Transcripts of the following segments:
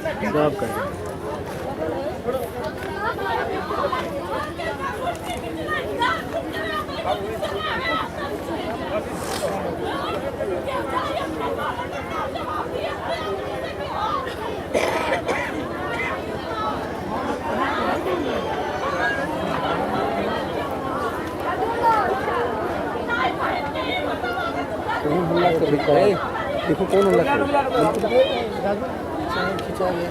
Job कर रहे हैं। देखो कौन खिंचा गया।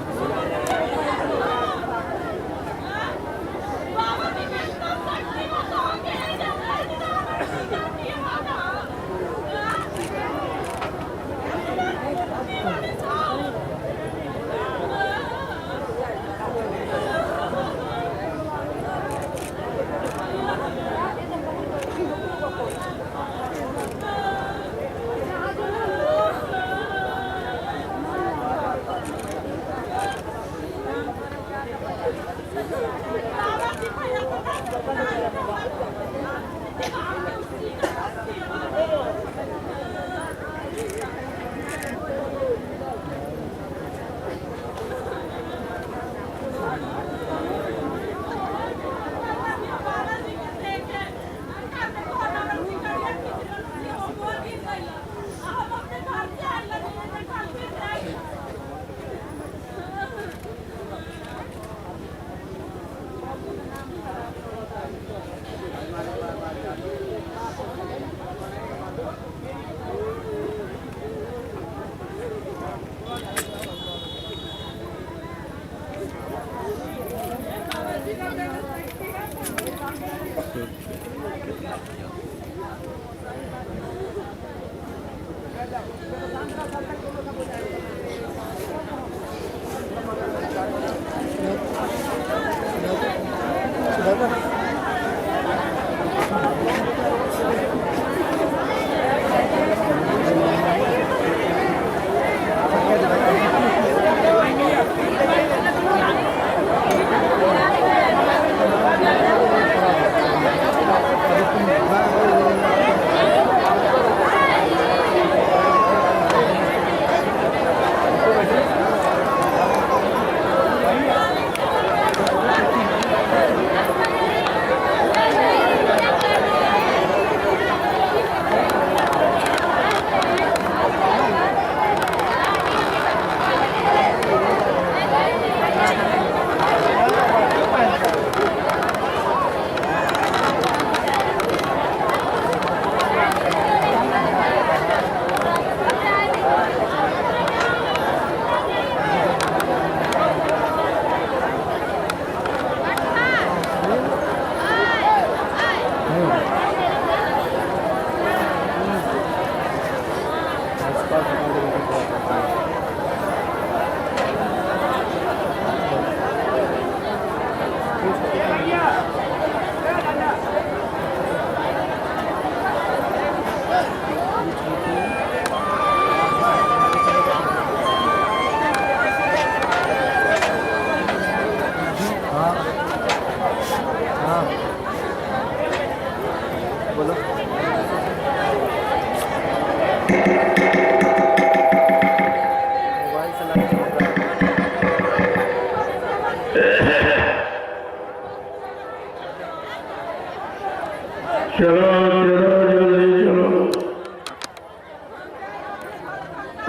चलो चलो जल्दी चलो।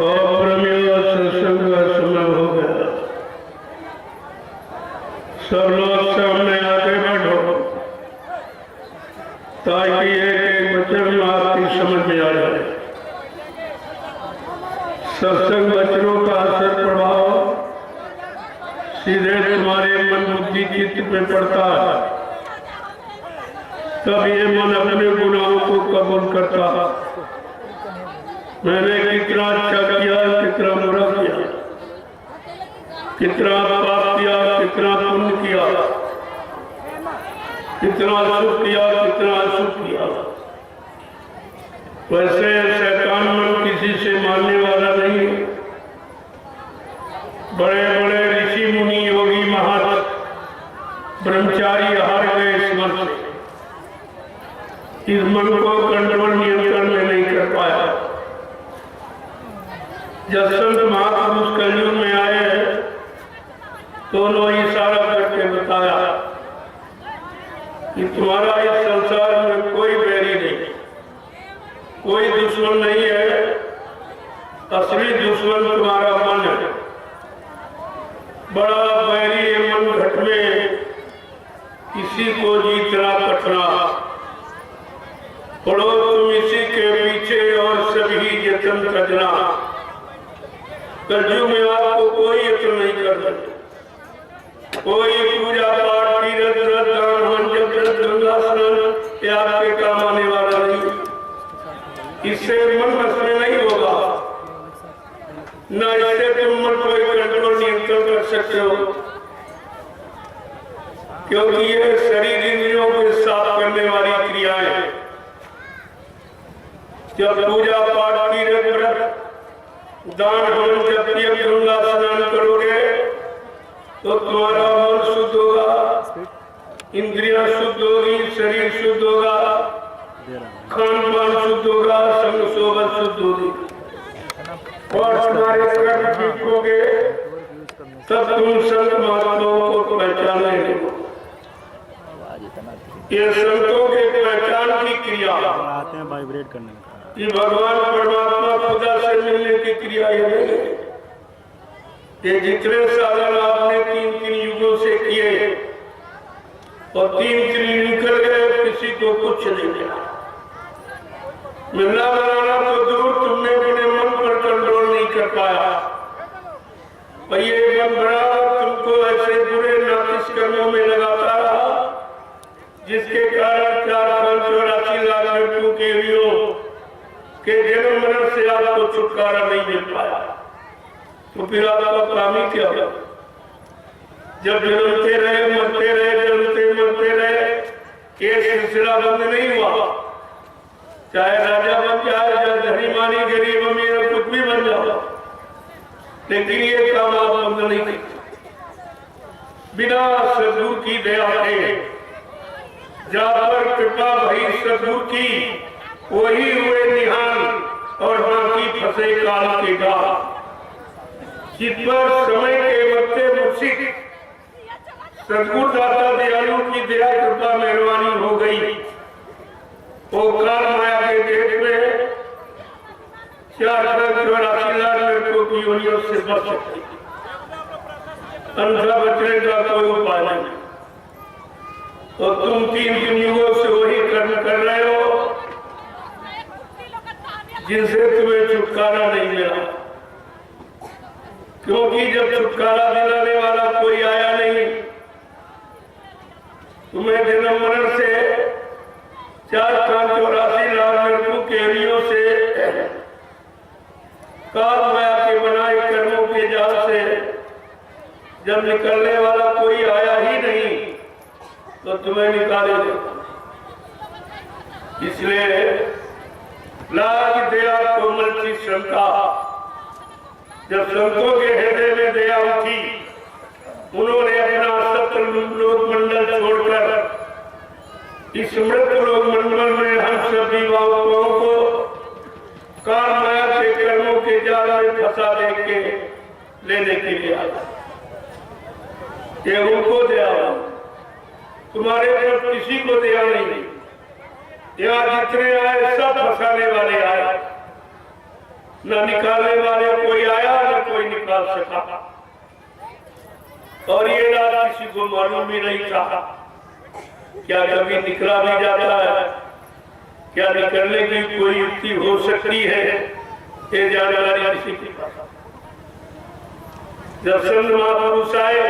और प्रेमियों, सत्संग का समय हो गया। सब लोग सामने आके बैठो ताकि एक वचन आपकी समझ में आ जाए। सत्संग वचनों का असर प्रभाव सीधे तुम्हारे मन बुद्धि चित्त पे पड़ता है, तब ये मन अपने गुनाहों को कबूल करता। मैंने कितना अच्छा किया, कितना बुरा किया, कितना पाप किया, कितना पुण्य किया, कितना सुख किया, कितना अशुभ किया। वैसे शैतान मन किसी से मानने वाला नहीं। बड़े बड़े ऋषि मुनि योगी महात्मा ब्रह्मचारी हार गए इस मन से। इस मन को कंट्रोल नियंत्रण में नहीं कर पाया। जब संत महापुरुष कलयुग में आए दोनों इशारा करके बताया कि तुम्हारा इस संसार में कोई बैरी नहीं, कोई दुश्मन नहीं है, असली दुश्मन तुम्हारा मन है। बड़ा बैरी है मन घट में, किसी को जीतना कठिना। पढ़ो तुम इसी के पीछे और सभी यत्न करना। कलयुग में आपको कोई यत्न नहीं करना, कोई पूजा पाठ तीर्थ व्रत दान हवन जप गंगा स्नान ये आपके काम आने वाला नहीं। इससे मन बस में नहीं होगा, न इससे तुम मन को कंट्रोल नियंत्रण कर सकते हो, क्योंकि ये शरीर इंद्रियों को साफ करने वाली क्रियाएं। जब पूजा पाठ तीर्थ व्रत दान हवन जप गंगा स्नान करोगे तो तुम्हारा मन शुद्ध होगा, इंद्रियां शुद्ध होगी, शरीर शुद्ध होगा, खान पान शुद्ध होगा, संग सोबत शुद्ध होगी और तुम्हारे कर्म ठीक हो गए, तब तुम संत महात्माओं को पहचान लेंगे। ये संतों के पहचान की क्रिया आते हैं वाइब्रेट करने का। ये भगवान परमात्मा खुदा से मिलने की क्रिया ये नहीं। ये जितने साधन आपने तीन युगों से किए और तीन निकल गए, किसी को कुछ नहीं मिला। मिलना बनाना तो दूर, तुमने अपने मन पर कंट्रोल नहीं कर पाया। और ये मन बड़ा तुमको ऐसे बुरे नाकिस कर्मों में लगाता रहा, जिसके कारण 4,84 लाख लड़कियों के वीरों के जन्म मरण से आपको छुटकारा नहीं मिल पाया। तो फिर आपका काम ही क्या होगा? जब जन्मते रहे मरते रहे, जन्मते मरते रहे, ये सिलसिला बंद नहीं हुआ। चाहे राजा बन जाए, चाहे धनी मानी गरीब अमीर कुछ भी बन जाओ, लेकिन ये काम आप बंद नहीं करते। बिना सदगुरु की दया के, जहाँ पर कृपा भई सदगुरु की, वही हुए निहाल और बाकी फंसे काल के गाल। जिस पर समय के बच्चे मुर्शिद सदगुरु दाता दयालु की दया कृपा मेहरबानी हो गई, वो काल माया के देश में 4,84 लाख लड़कों की योनियों से बच सकती। अंधा बचने का कोई उपाय नहीं। तो तुम तीन युगों से वही कर्म कर रहे हो जिनसे तुम्हें छुटकारा नहीं मिला, क्योंकि जब छुटकारा दिलाने वाला कोई आया नहीं, तुम्हें जन्म मरण से 4,84 लाख लड़कों के हरियों से काल माया के बनाए कर्मों के जाल से जब निकलने वाला कोई आया ही नहीं, तो तुम्हें निकालेगा। इसलिए लाज दया कोमल की क्षमता, जब संतों के हृदय में दया उठी, उन्होंने अपना सप्तलोक मंडल छोड़कर इस मृत लोक मंडल में हम सभी बाबुओं को काल माया के कर्मों के जाल में फंसा देके लेने के लिए आया। ये उनको दया, तुम्हारे तरफ किसी को दया नहीं। यहाँ जितने आए सब फंसाने वाले आए, न निकालने वाले कोई आया न कोई निकाल सका। और ये रात किसी को मालूम भी नहीं था। क्या कभी निकला भी जाता है? क्या निकलने की कोई युक्ति हो सकती है? ये जानकारी किसी के पास। जब संत महापुरुष आए,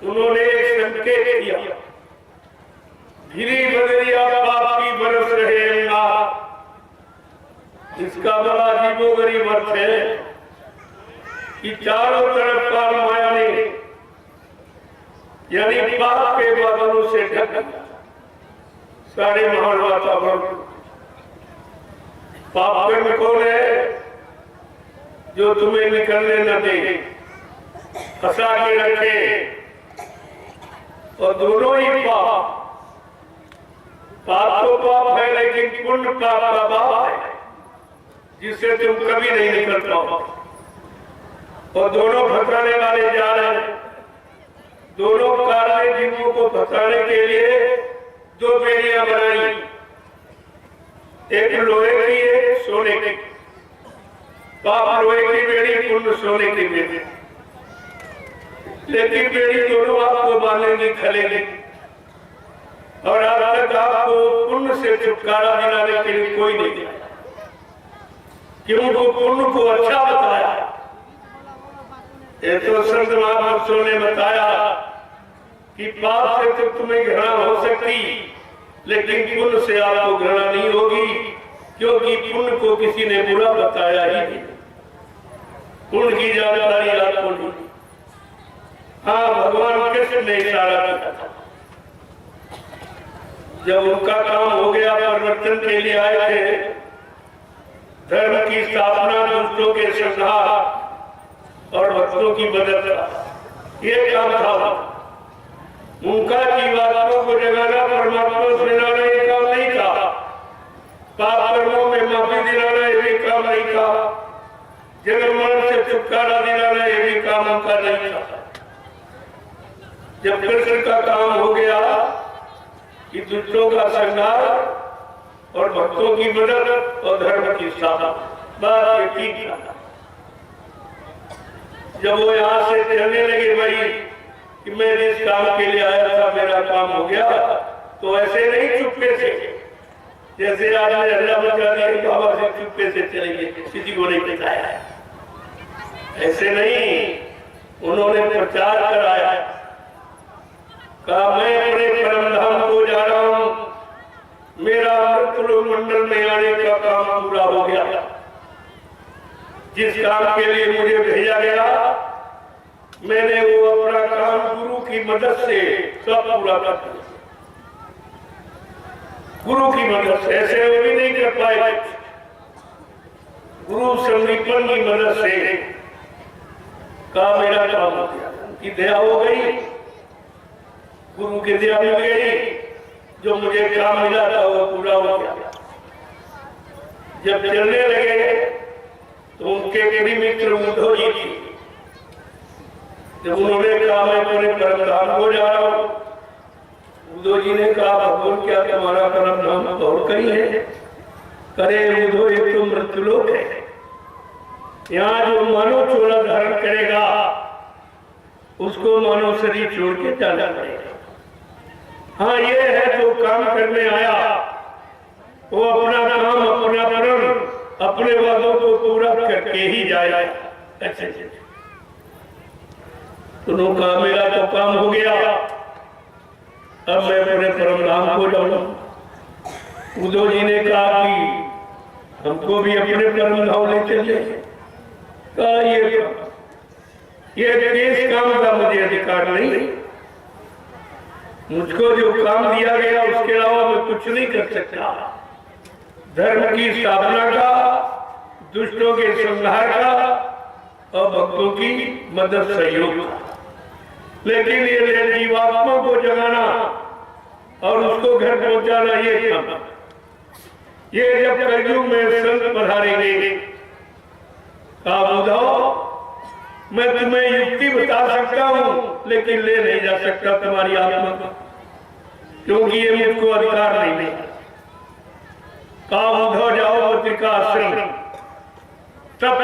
उन्होंने एक संकेत किया, गिरी बदरिया पाप की बरस रहे अंगार। इसका बड़ा अजीबोगरीब अर्थ है कि चारों तरफ काल माया ने यानी पाप के बादलों से ढक दिया सारे माहौल वातावरण। पाप कर्म कौन है? जो तुम्हें निकलने न दे, फंसा के रखे। और दोनों ही पाप तो पाप है, लेकिन पुण्य पाप का पाप है जिससे तुम कभी नहीं निकल पाओ। और दोनों फंसाने वाले जा रहे हैं। दोनों काले जीवों को फंसाने के लिए दो बेड़ियां बनाई, एक लोहे की एक सोने की। पाप लोहे की बेड़ी, पुण्य सोने की बेड़ी। लेकिन बेड़ी दोनों आपको बांधेंगी, खलेगी, और आज तक आपको पुण्य से छुटकारा दिलाने के लिए कोई नहीं दिया, क्योंकि पुण्य को अच्छा बताया। ये तो संत महापुरुषों ने बताया कि पाप से तो तुम्हें घृणा हो सकती, लेकिन पुण्य से आपको घृणा नहीं होगी, क्योंकि पुण्य को किसी ने बुरा बताया ही नहीं। पुण्य की जानकारी आपको नहीं। हाँ, भगवान कृष्ण ने इशारा किया था, जब उनका काम हो गया, परिवर्तन के लिए आए थे, धर्म की स्थापना, दुष्टों के संहार और भक्तों की मदद का ये काम था उनका। जीवात्मा को जगाना, परमात्मा से मिलाना ये काम नहीं था। पाप कर्मों में माफी दिलाना ये भी काम नहीं था। जन्म मरण से छुटकारा दिलाना ये भी काम उनका नहीं था। जब कृष्ण का काम हो गया कि दुष्टों का संहार और भक्तों की मदद और धर्म की स्थापना, बात ये ठीक था। जब वो यहाँ से चलने लगे, भाई कि मैं जिस काम के लिए आया था मेरा काम हो गया, तो ऐसे नहीं चुपके से, जैसे आपने हल्ला मचा दिया बाबा से चुपके से चले गए, किसी को नहीं बताया। ऐसे नहीं, उन्होंने प्रचार कराया, कहा मैं अपने परम धाम को जा रहा हूँ, मेरा अमृतलोक मंडल में आने का काम पूरा हो गया। जिस काम के लिए मुझे भेजा गया, मैंने वो अपना काम गुरु की मदद से सब पूरा कर दिया। गुरु की मदद से, ऐसे वो भी नहीं कर पाए। गुरु संदीपन की मदद से कहा मेरा काम हो गया, उनकी दया हो गई, गुरु की दया मिल गई, जो मुझे काम मिला था वो पूरा हो गया। जब चलने लगे तो उनके भी मित्र उद्धव जी थी। जब उन्होंने कहा मैं अपने परम धाम को जा रहा हूँ, उद्धव जी ने कहा भगवान क्या तुम्हारा परम धाम और कहीं है? करे उद्धव, एक तो मृत्युलोक है, यहाँ जो मानव चोला धारण करेगा उसको मानव शरीर छोड़ के जाना पड़ेगा। हाँ, ये है जो काम करने आया वो अपना काम, अपना परम, अपने वादों को पूरा करके ही जाए। अच्छे तो कहा मेरा तो काम हो गया, अब मैं अपने परम धाम को जाऊंगा। उद्धव जी ने कहा कि हमको भी अपने परम धाम ले चले। कहा ये देश काम का मुझे अधिकार नहीं, मुझको जो काम दिया गया उसके अलावा मैं कुछ नहीं कर सकता। धर्म की स्थापना का, दुष्टों के संहार का और भक्तों की मदद सहयोग का। लेकिन ये जीवात्मा को जगाना और उसको घर पहुंचाना ये काम, ये जब कलयुग में संत पधारेंगे, कहा उद्धव मैं तुम्हें युक्ति बता सकता हूं, लेकिन ले नहीं जा सकता तुम्हारी आत्मा को, क्योंकि ये मुझको अधिकार नहीं है। कहा उद्धव जाओ बद्रिका आश्रम, तब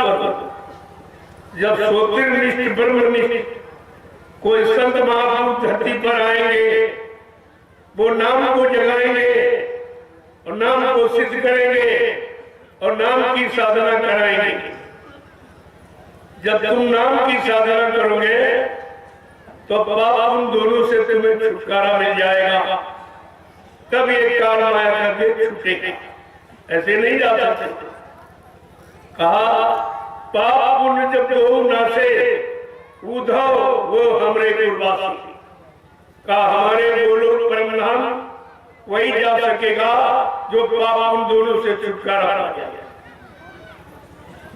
जब ज्योतिर्निष्ठ ब्रह्मनिष्ठ कोई संत महापुरुष धरती पर आएंगे, वो नाम को जगाएंगे और नाम को सिद्ध करेंगे और नाम की साधना कराएंगे। जब तुम नाम की साधना करोगे तो पाप उन दोनों से तुम्हें छुटकारा मिल जाएगा, तब ये काल माया करके छूटेंगे, ऐसे नहीं जा सकते। कहा पाप पुण्य जब दो नासे उद्धव वो हमरे कुलवासी, कहा हमारे गोलोक परम धाम वही जा सकेगा जो पाप उन दोनों से छुटकारा पा गया।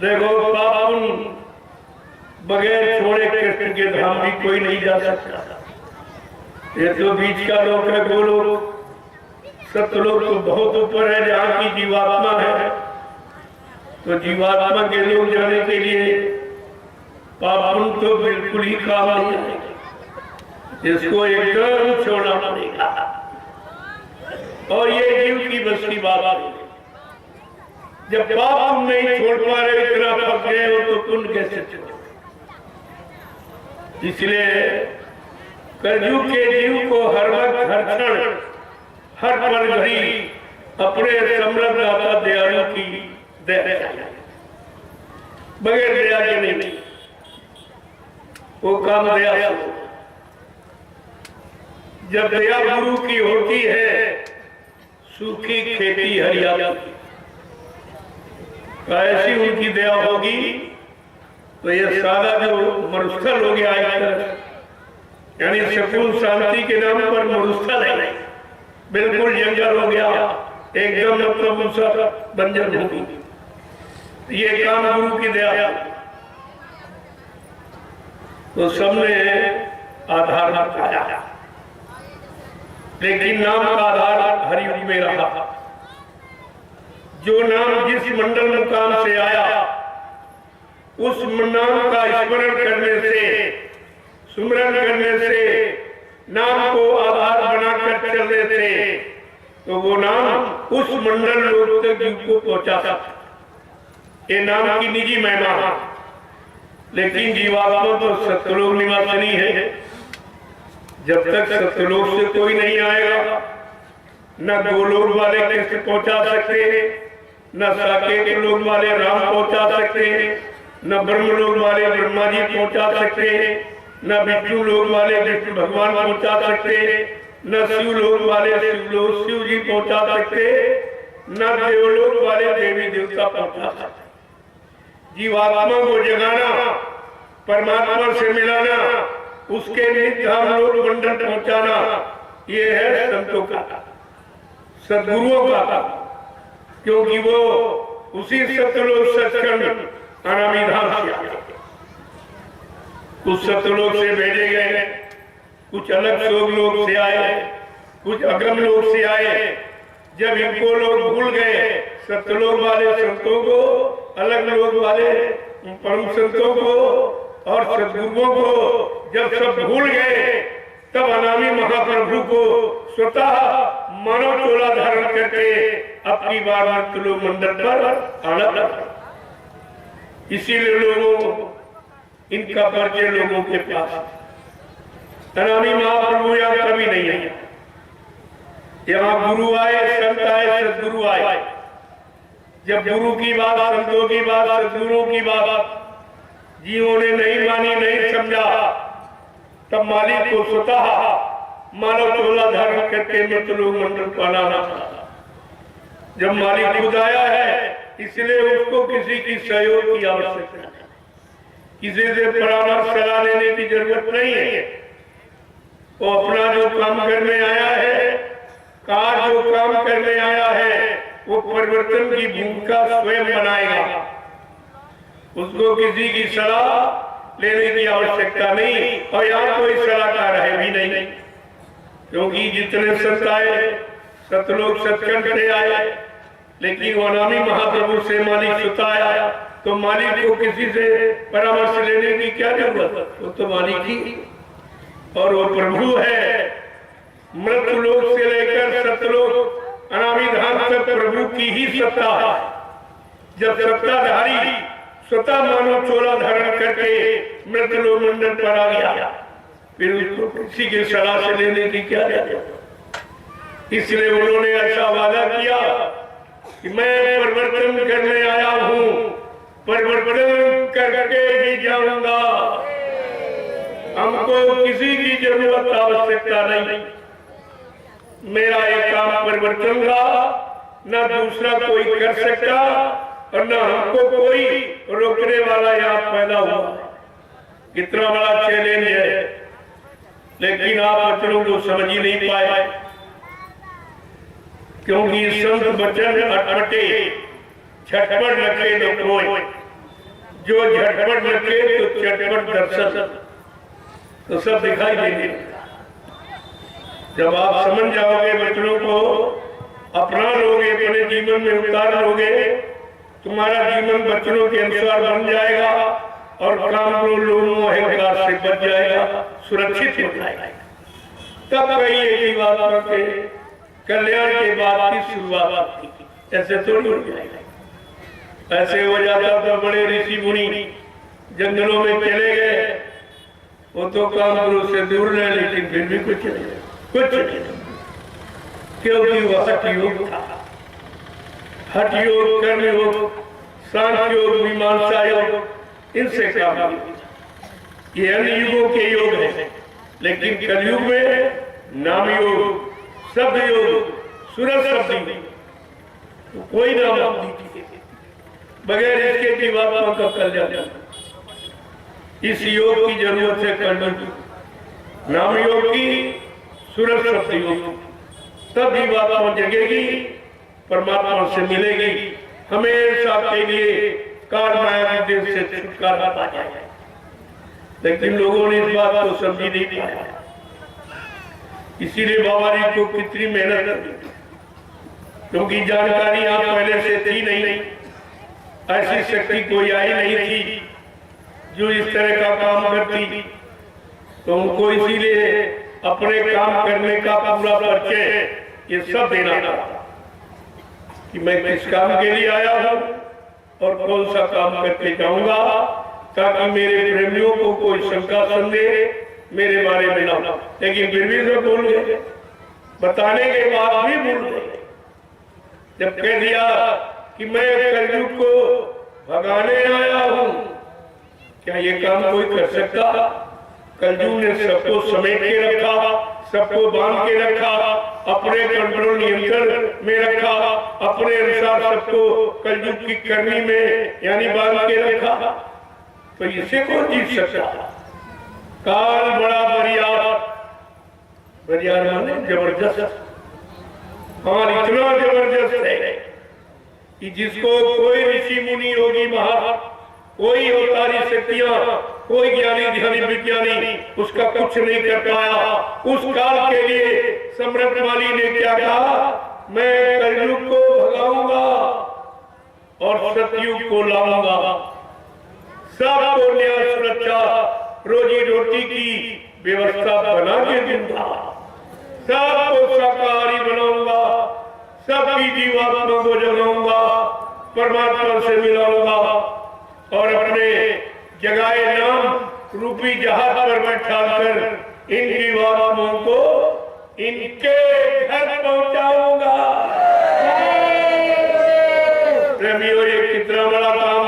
देखो पाप उन बगैर छोड़े कृष्ण के धाम भी कोई नहीं जा सकता। ये तो बीच का लोक है गोलोक, सतलोक तो बहुत ऊपर है, जहाँ की जीवात्मा है। तो जीवात्मा के लोग जाने के लिए पाप तो बिल्कुल ही काम नहीं है। इसको एकदम छोड़ना पड़ेगा। और ये जीव की बस की बात है। जब पाप तुम नहीं छोड़ पा रहे, इतना फंस गए हो, तो पुण्य कैसे छोड़ो? इसलिए कलयुग के जीव को हर वक्त, हर क्षण, हर पल घड़ी अपने समृद्ध दाता दयालु की दया चाहिए। बगैर दया के नहीं, वो काम दया से। जब दया गुरु की होती है, सूखी खेती हरियाली। ऐसी उनकी दया होगी तो ये सारा जो मरुस्थल हो गया है, यानी सुकून शांति के नाम पर मरुस्थल है, बिल्कुल जंगल हो गया, एकदम मतलब उसका बंजर होगी। ये काम गुरु की दया। तो सबने आधार बताया, लेकिन नाम का आधार हरियुग में रहा। जो नाम जिस मंडल मुकाम से आया, उस नाम का स्मरण करने से, सुमरन करने से, नाम को आधार बनाकर चलने से, तो वो नाम उस मंडल लोग तक जीव को पहुंचा सकता। ये नाम की निजी महिमा। लेकिन जीवात्मा तो सत्यलोक निवासिनी है। जब तक सत्यलोक से कोई नहीं आएगा, न गोलोक वाले कैसे पहुंचा सकते हैं, न साकेत लोक वाले राम पहुंचा सकते हैं, न ब्रह्मलोक वाले ब्रह्मा जी पहुंचा सकते हैं, न विष्णु लोक वाले विष्णु भगवान पहुंचा सकते हैं, न शिव लोक वाले शिव जी पहुंचा सकते, न देवलोक वाले देवी देवता पहुंचा सकते। जीवात्मा को जगाना, परमात्मा से मिलाना, उसके निज धाम लोक मंडल पहुंचाना, ये है संतों का, सद्गुरुओं का। क्योंकि वो उसी सत्यलोक सचखंड अनामी धाम से आए। कुछ सत्यलोक से भेजे गए, कुछ अलग लोक से आए, कुछ अगम लोक से आए। जब इनको लोग भूल गए, सत्यलोक वाले संतों को, अलग लोक वाले परम संतों को और सद्गुरुओं को जब सब भूल गए, तब अनामी महाप्रभु को स्वतः मानव चोला धारण करके अपनी बार सत्यलोक मंडल पर आना। इसीलिए लोगों, इनका परिचय लोगों के पास अनामी महाप्रभु यहाँ कभी नहीं है। यहाँ गुरु आए, संत आए, सदगुरु आए। जब गुरु की बात, संतों की बात, सदगुरुओं की बात जीवों ने नहीं मानी, नहीं समझा, तब मालिक को स्वतः मानव चोला धारण करके सत्यलोक मंडल पाना था। जब मालिक खुद आया है, इसलिए उसको किसी की सहयोग की आवश्यकता है, किसी से परामर्श सलाह लेने की जरूरत नहीं है। वो अपना जो काम करने आया है, कार्य जो काम करने आया है, वो परिवर्तन की भूमिका स्वयं बनाएगा। उसको किसी की सलाह लेने की आवश्यकता नहीं, और यहाँ कोई सलाहकार है भी नहीं। क्योंकि जितने संत आए, सतलोक सचखंड से आए, लेकिन वो अनामी महाप्रभु से मालिक स्वतः आया, तो मालिक को किसी से परामर्श लेने की क्या जरूरत? वो तो मालिक ही, और वो प्रभु है। मृत्युलोक से लेकर सत्यलोक अनामी धाम तक प्रभु की ही सत्ता है। जब सत्ताधारी स्वतः मानव चोला धारण करके मृत्युलोक मंडल पर आ गया, फिर उसको किसी की सलाह से लेने की क्या जरूरत? इसलिए उन्होंने ऐसा वादा किया कि मैं परिवर्तन करने आया हूँ, परिवर्तन करके ही जाऊंगा। हमको किसी की जरूरत आवश्यकता नहीं। मेरा एक काम परिवर्तन का, न दूसरा कोई कर सकता, और न हमको कोई रोकने वाला यहाँ पैदा हुआ। कितना बड़ा चैलेंज है, लेकिन आप बच्चों को समझ ही नहीं पाए। क्योंकि संत बचन अटपटे, झटपट लगे तो कोई, जो झटपट लगे तो चटपट दर्शन, तो सब दिखाई देंगे। जब आप समझ जाओगे, बच्चों को अपना लोगे, अपने जीवन में उतार लोगे, तुम्हारा जीवन बच्चों के अनुसार बन जाएगा, और काम लोगों अहंकार से बच जाएगा, सुरक्षित हो जाएगा। तब कहिए जीवात्मा के कल्याण के बाद की शुरुआत की। ऐसे थोड़ी हो जाएगा। ऐसे हो जाता तो बड़े ऋषि मुनि जंगलों में चले गए, वो तो काम गुरु से दूर रहे, लेकिन फिर भी कुछ नहीं, क्योंकि वह हठ योग था। हठ योग, कर्म योग, सांख्य योग, मीमांसा योग, इनसे काम नहीं। ये अन्य युगों के योग है, लेकिन कलयुग में नाम योग, शब्द योग, सूरज शब्द, तो कोई नाम नहीं, बगैर इसके जीवात्मा का कल्याण। इस योग की जरूरत है कलयुग, नाम योग की, सूरज शब्द योग, तब जीवात्मा जगेगी, परमात्मा से मिलेगी, हमेशा के लिए काल माया के देश से छुटकारा पा जाएगा। लेकिन लोगों ने इस बात को समझी नहीं पाया, इसीलिए बाबा जी को कितनी मेहनत करनी, क्योंकि जानकारी आप पहले से थी नहीं, ऐसी शक्ति कोई आई नहीं थी जो इस तरह का काम करती। तो उनको इसीलिए अपने काम करने का पूरा परिचय ये सब देना था कि मैं किस काम के लिए आया हूँ और कौन सा काम करके जाऊंगा, ताकि मेरे प्रेमियों को कोई शंका संदेह मेरे बारे में ना हो। लेकिन फिर भी सब भूल गए, बताने के बाद भी भूल गए। जब कह दिया कि मैं कलयुग को भगाने आया हूँ, क्या ये काम कोई कर सकता? कलयुग ने सबको समेट के रखा, सबको बांध के रखा, अपने कंट्रोल नियंत्रण में रखा, अपने अनुसार सबको कलयुग की करनी में यानी बांध के रखा, तो इसे कौन जीत सकता? काल बड़ा बरियार माने जबरदस्त, और इतना जबरदस्त है कि जिसको कोई ऋषि मुनि योगी महा, कोई अवतारी शक्तियां, कोई ज्ञानी ध्यानी विज्ञानी उसका कुछ नहीं कर पाया। उस काल के लिए सम्राट माली ने क्या कहा? मैं कलयुग को भगाऊंगा और सतयुग को लाऊंगा, सबको न्याय सुरक्षा रोजी रोटी की व्यवस्था बना के दूंगा, सबको शाकाहारी बनाऊंगा, सबकी जीवात्मा को जगाऊंगा, परमात्मा से मिलाऊंगा और अपने जगाए नाम रूपी जहाज पर बैठा कर इन जीवात्माओं को इनके घर पहुंचाऊंगा। प्रेमियों, ये कितना बड़ा काम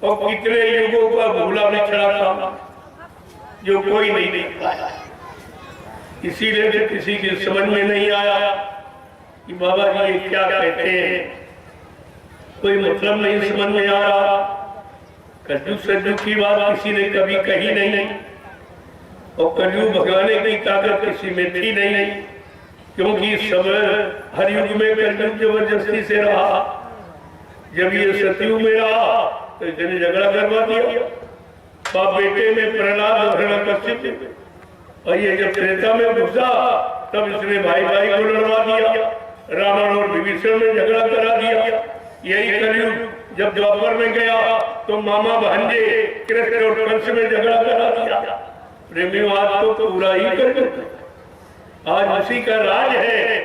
और कितने युगों का भूला बिछड़ा काम जो कोई नहीं देख पाया। इसीलिए जो किसी की समझ में नहीं आया कि बाबा जी ये क्या कहते हैं, कोई मतलब नहीं समझ में आ रहा। कलयुग सलयुग की बात किसी ने कभी कही नहीं और कलयुग भगाने की ताकत किसी में थी नहीं, क्योंकि सब हर युग में कलयुग जबरदस्ती से रहा। जब ये सतयुग में रहा तो इसने झगड़ा करवा दिया, बाप बेटे में प्रहलाद और हिरण्यकश्यप, और ये जब त्रेता में घुसा तब इसने भाई भाई को लड़वा दिया, रावण और विभीषण में झगड़ा करा दिया। यही कलयुग जब द्वापर में गया तो मामा भांजे कृष्ण और कंस में झगड़ा करा दिया। प्रेमियों, आज तो पूरा ही कर देते, आज उसी का राज है।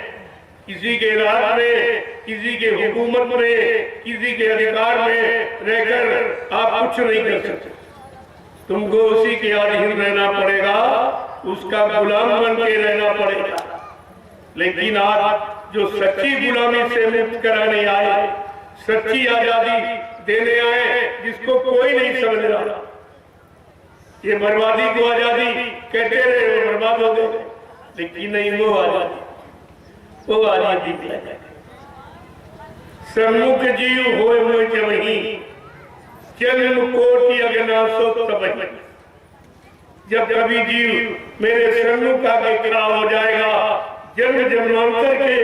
किसी के राज में, किसी के हुकूमत में, किसी के अधिकार में रहकर आप कुछ नहीं कर सकते। तुमको उसी के अधीन रहना पड़ेगा, उसका गुलाम बन के रहना पड़ेगा। लेकिन आज जो सच्ची गुलामी से मुक्त कराने आए, सच्ची आजादी देने आए, जिसको कोई नहीं समझ रहा, ये बर्बादी को आजादी कहते रहे, वो बर्बाद हो गए। लेकिन नहीं, वो आजादी सम्मुख जीव होए मोय जमही, जन्म कोटि अज्ञासो तबहि। जब कभी जीव मेरे सम्मुख आगे खड़ा हो जाएगा, जन्म जन्मांतर के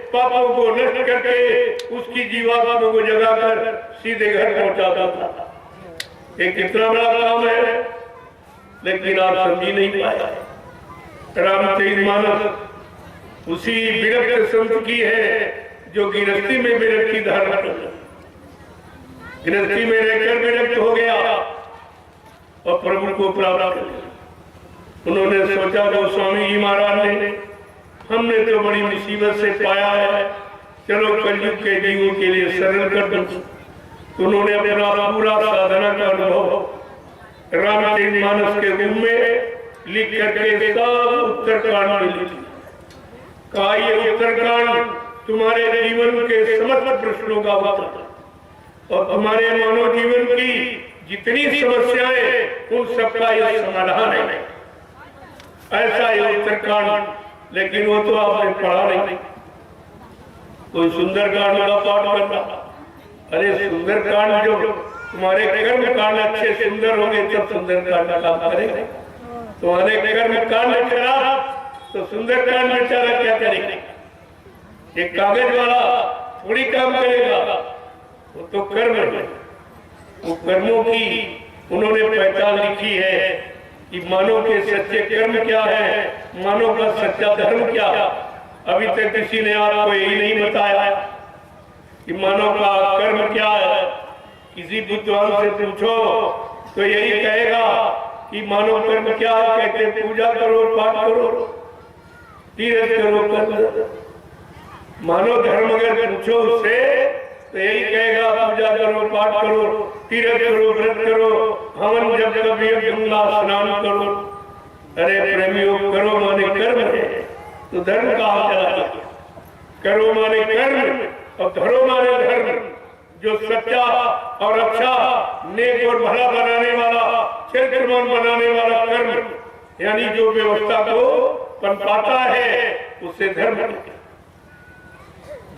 पापों को नष्ट करके उसकी जीवात्मा को जगाकर सीधे घर पहुंचाता था। ये कितना बड़ा काम है, लेकिन आप समझ नहीं पाए। रामचरितमानस उसी विरक्त संत की है जो गृहस्थी में विरक्ति धारण कर, गृहस्थी में रहकर विरक्त हो गया और प्रभु को प्राप्त कर लिया। उन्होंने सोचा गोस्वामी जी महाराज ने हमने तो बड़ी मुसीबत से पाया है, चलो कलयुग के जीवों के लिए सरल कर दूं। तो उन्होंने अपना पूरा साधना का अनुभव रामचरितमानस के रूप में लिख करके सब उत्तरकांड में लिखी। कहा ये उत्तरकांड तुम्हारे जीवन के समस्त प्रश्नों का उत्तर और तुम्हारे मानव जीवन की जितनी समस्याएं उन सबका यह समाधान है। ऐसा ये उत्तरकांड, लेकिन वो तो आपने पढ़ा नहीं। कोई सुंदरकांड का पाठ करना, अरे सुंदरकांड जो तुम्हारे कर्म कांड अच्छे सुंदर होंगे तब सुंदरकांड का काम करेंगे। तुम्हारे कर्म कांड खराब तो सुंदरकांड बेचारा क्या करेगा? एक कागज वाला थोड़ी काम करेगा, वो तो कर्म है। वो कर्मों की उन्होंने पहचान लिखी है कि मानव के सच्चे कर्म क्या है, मानव का सच्चा धर्म क्या। अभी तक किसी ने आपको यही नहीं बताया कि मानव का कर्म क्या है। किसी विद्वान से पूछो तो यही कहेगा कि मानव कर्म क्या है। कहते पूजा करो, पाठ करो, तीर्थ करो, कर्म। मानव धर्म अगर पूछो उससे तो यही कहेगा पूजा करो, पाठ करो, तीर्थ करो, व्रत करो, हवन जब कभी गंगा स्नान करो। अरे प्रेमियों, करो माने कर्म है तो धर्म कहा चला। करो माने कर्म और धरो माने धर्म। जो सच्चा और अच्छा, नेक और भला बनाने वाला, चरित्रवान बनाने वाला कर्म, यानी जो व्यवस्था को पनपाता है उसे धर्म।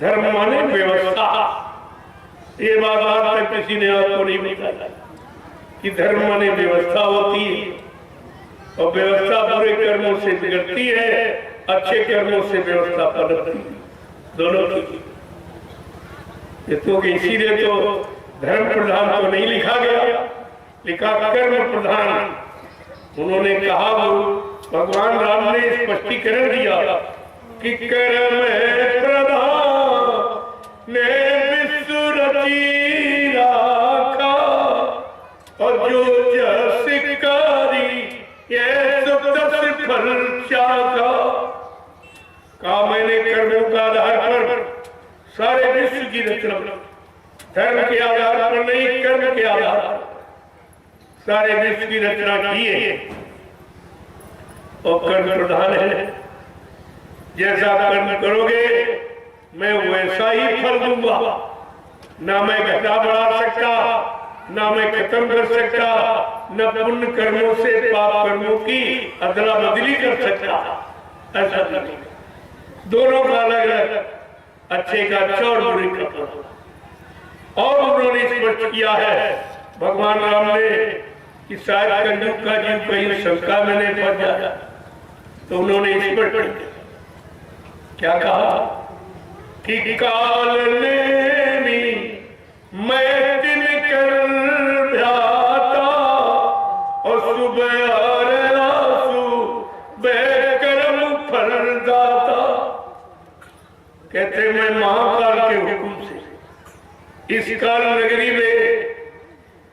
धर्म माने व्यवस्था। ये बात आज तक किसी ने आपको नहीं बताया कि धर्म माने व्यवस्था होती है और व्यवस्था बुरे कर्मों से बिगड़ती है, अच्छे कर्मों से व्यवस्था पनपती है, दोनों की। ये तो इसीलिए तो धर्म प्रधान तो नहीं लिखा गया, लिखा कर्म प्रधान। उन्होंने कहा, वो भगवान राम ने स्पष्टीकरण दिया कि कर्म प्रधान ने विश्व रची राखा और जो जस कारी ये सब तस फल चाखा। कहा मैंने कर्मों का आधार पर सारे विश्व की रचना, धर्म के आधार पर नहीं, कर्म के आधार पर सारे विश्व की रचना की है और कर्म प्रधान है। जैसा कर्म करोगे मैं वैसा ही फल दूंगा। ना मैं घटा बढ़ा सकता, ना मैं खत्म कर सकता, न पुण्य कर्मों से पाप कर्मों की अदला बदली कर सकता। ऐसा नहीं, दोनों का अलग अलग, अच्छे का अच्छा और बुरे का बुरा। और उन्होंने स्पष्ट किया है भगवान राम ने कि शायद कलयुग का जीव कहीं शंका में नहीं फंस जाए, तो उन्होंने स्पष्ट क्या कहा कि काल ने मैं दिन कर भ्याता और सुबह आंसू बेकर्म फल दाता। कहते मैं महाकाल के हुक्म से इस काल नगरी में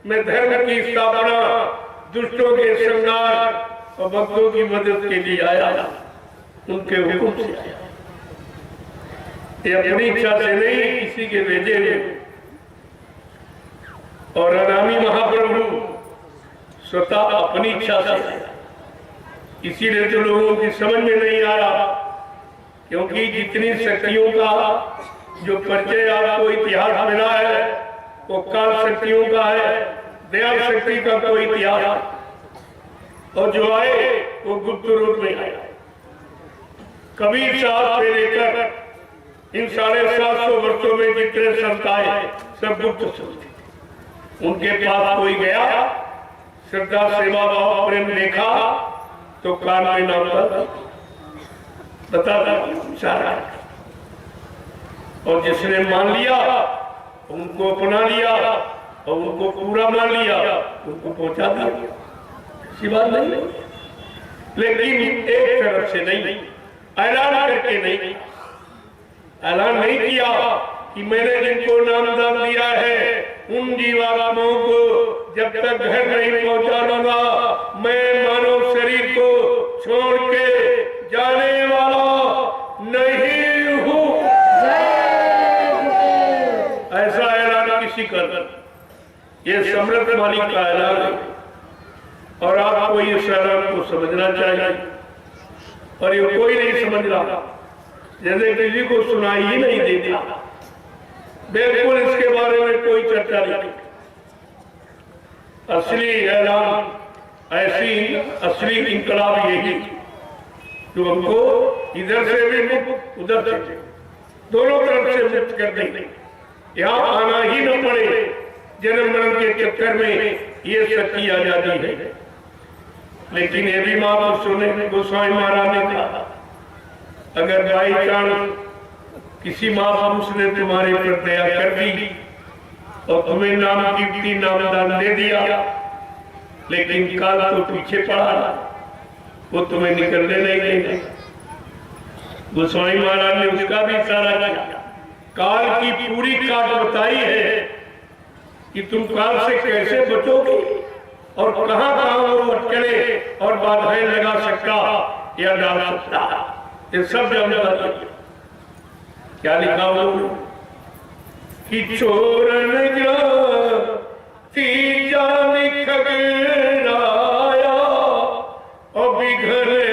मैं धर्म की स्थापना, दुष्टों के संहार और भक्तों की मदद के लिए आया, उनके हुक्म से आया। ये अपनी इच्छा से नहीं, किसी के भेजे हुए। और अनामी महाप्रभु स्वतः अपनी इच्छा से आया। इसीलिए तो लोगों की समझ में नहीं आया, क्योंकि जितनी शक्तियों का जो परिचय आपको इतिहास मिला है वो काल शक्तियों का है, दया शक्ति का कोई इतिहास। और जो आए वो गुप्त रूप में आए। कबीर साहब से लेकर इन 750 वर्षों में जितने संत आए सब गुप्त संत। उनके पास कोई गया, श्रद्धा सेवा भाव प्रेम देखा तो कान में नाम बता सारा। और जिसने मान लिया उनको अपना लिया और उनको पूरा मान लिया, उनको पहुंचा दिया। ऐसी बात नहीं, लेकिन एक तरफ से नहीं, ऐलान करके नहीं। ऐलान नहीं किया कि मैंने जिनको नामदान दिया है उन जीवात्माओं को जब तक घर नहीं पहुंचा दूंगा मैं मानव शरीर को ये समृद्ध मालिक का ऐलान है और आपको इस ऐलान को समझना चाहिए। और ये कोई नहीं समझ रहा, जैसे किसी को सुनाई ही नहीं देता, बिल्कुल इसके बारे में कोई चर्चा नहीं। असली ऐलान, ऐसी असली इंकलाब यही जो हमको इधर से भी मुक्त, उधर से दोनों तरफ से मुक्त कर देंगे। यहाँ आना ही न पड़े जन्म मरण के चक्कर में, ये सच्ची आजादी है। लेकिन ये भी महापुरुषों ने, गोस्वामी महाराज ने कहा, अगर बाई चांस किसी महापुरुष ने तुम्हारे पर दया कर दी और तुम्हें नाम कीर्ति नामदान दे दिया, लेकिन काल तो पीछे पड़ा, वो तुम्हें निकलने नहीं देंगे। गोस्वामी महाराज ने उसका भी इशारा किया, काल की पूरी काट बताई है कि तुम काल से कैसे बचोगे और कहां कहां वो अटकले और बाधाएं लगा सकता या डाल सकता, ये सब जानता। क्या लिखा हो कि चोरन थी जानी खगड़ाया और बिघरे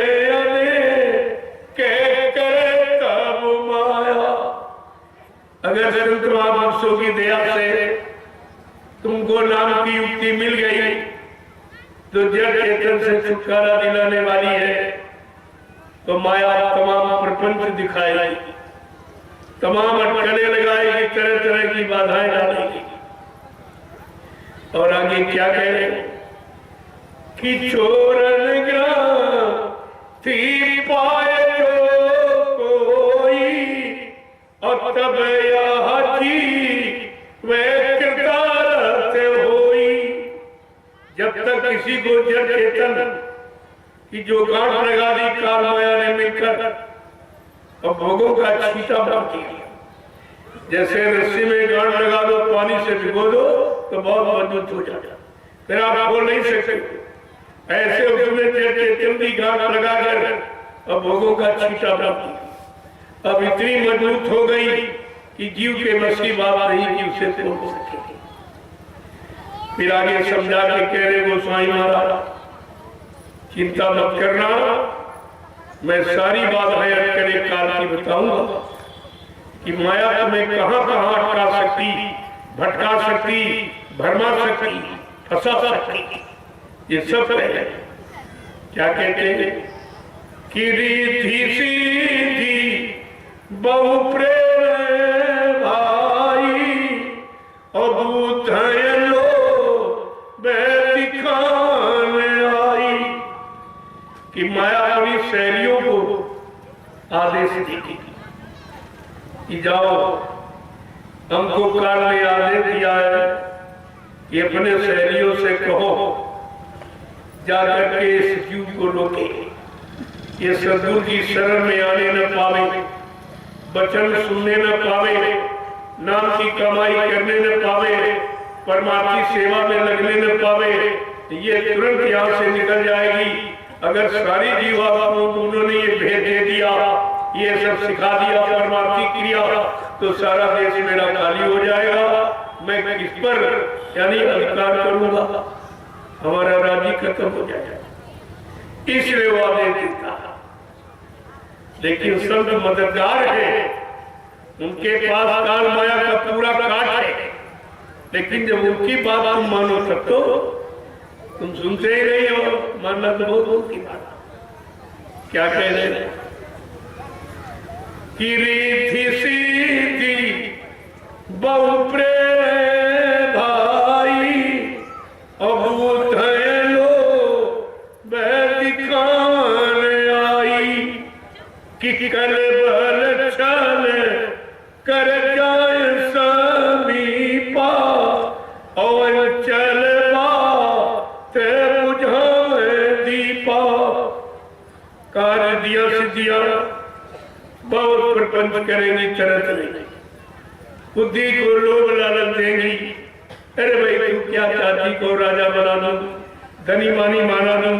के करे तब माया। अगर संत महापुरुषों की दया से तुमको नाम की युक्ति मिल गई तो जड़ चेतन से छुटकारा दिलाने वाली है, तो माया तमाम प्रपंच दिखाएगी, तमाम अटकलें लगाएगी, तरह तरह की बाधाएं डालेगी। और आगे क्या कह रहे कि चोरन थी पाए जो कोई और तब हाजी वे किरदार होई। जब तक किसी को जड़ चेतन की जो गांठ लगा दी काल माया ने मिलकर और भोगों का छीटा मार दिया, जैसे रस्सी में गांठ लगा दो, पानी से भिगो दो तो बहुत मजबूत हो जाता, फिर आप खोल नहीं सकते। ऐसे उसमें जड़ चेतन की गांठ लगाकर और भोगों का छीटा मार दिया। अब इतनी मजबूत हो गई कि जीव के बस की बात नहीं कि उसे तोड़ सके। फिर आगे समझा के कह रहे गोस्वामी महाराज, चिंता मत करना, मैं सारी बाधाएं अटकलें काल की बताऊंगा कि माया तुम्हें कहां कहां अटका सकती, भटका सकती, भरमा सकती, फंसा सकती, ये सब है। क्या कहते हैं कि रीति सीधी बहु प्रेम भाई और बुद्धयन कि माया अपनी शैलियों को आदेश दी कि जाओ, हमको काल ने आदेश दिया है कि अपने शैलियों से कहो जाकर के इस जीव को रोके, ये सद्गुरु की शरण में आने न पावे, वचन सुनने न पावे, नाम की कमाई करने न पावे, परमात्मा की सेवा में लगने न पावे, ये तुरंत यहाँ से निकल जाएगी। अगर सारी जीवा उन्होंने ये भेद दे दिया, ये सब सिखा दिया परमार्थी क्रिया, तो सारा देश मेरा खाली हो जाएगा, मैं किस पर यानी अधिकार करूंगा, हमारा राज्य खत्म हो जाएगा। इसलिए वो आदेश देता। लेकिन संत मददगार है, उनके पास काल माया का पूरा काट है, लेकिन जब उनकी बात तुम मानो तब तो तुम सुनते ही नहीं हो, मानना तो बहुत उनकी बात। क्या कह रहे हैं कि रीति सीधी बहु प्रेम भाई और बुद्धयनो बैदिकान आई कि कर बल चल कर जाए समीपा और चल कार्य दिया सिद्धिया बहुत प्रपंच करेंगी, तरह चलेगी, बुद्धि को लोभ लालच देंगी। अरे भाई तू क्या चाची को राजा बना दूं, धनी मानी माना दूं,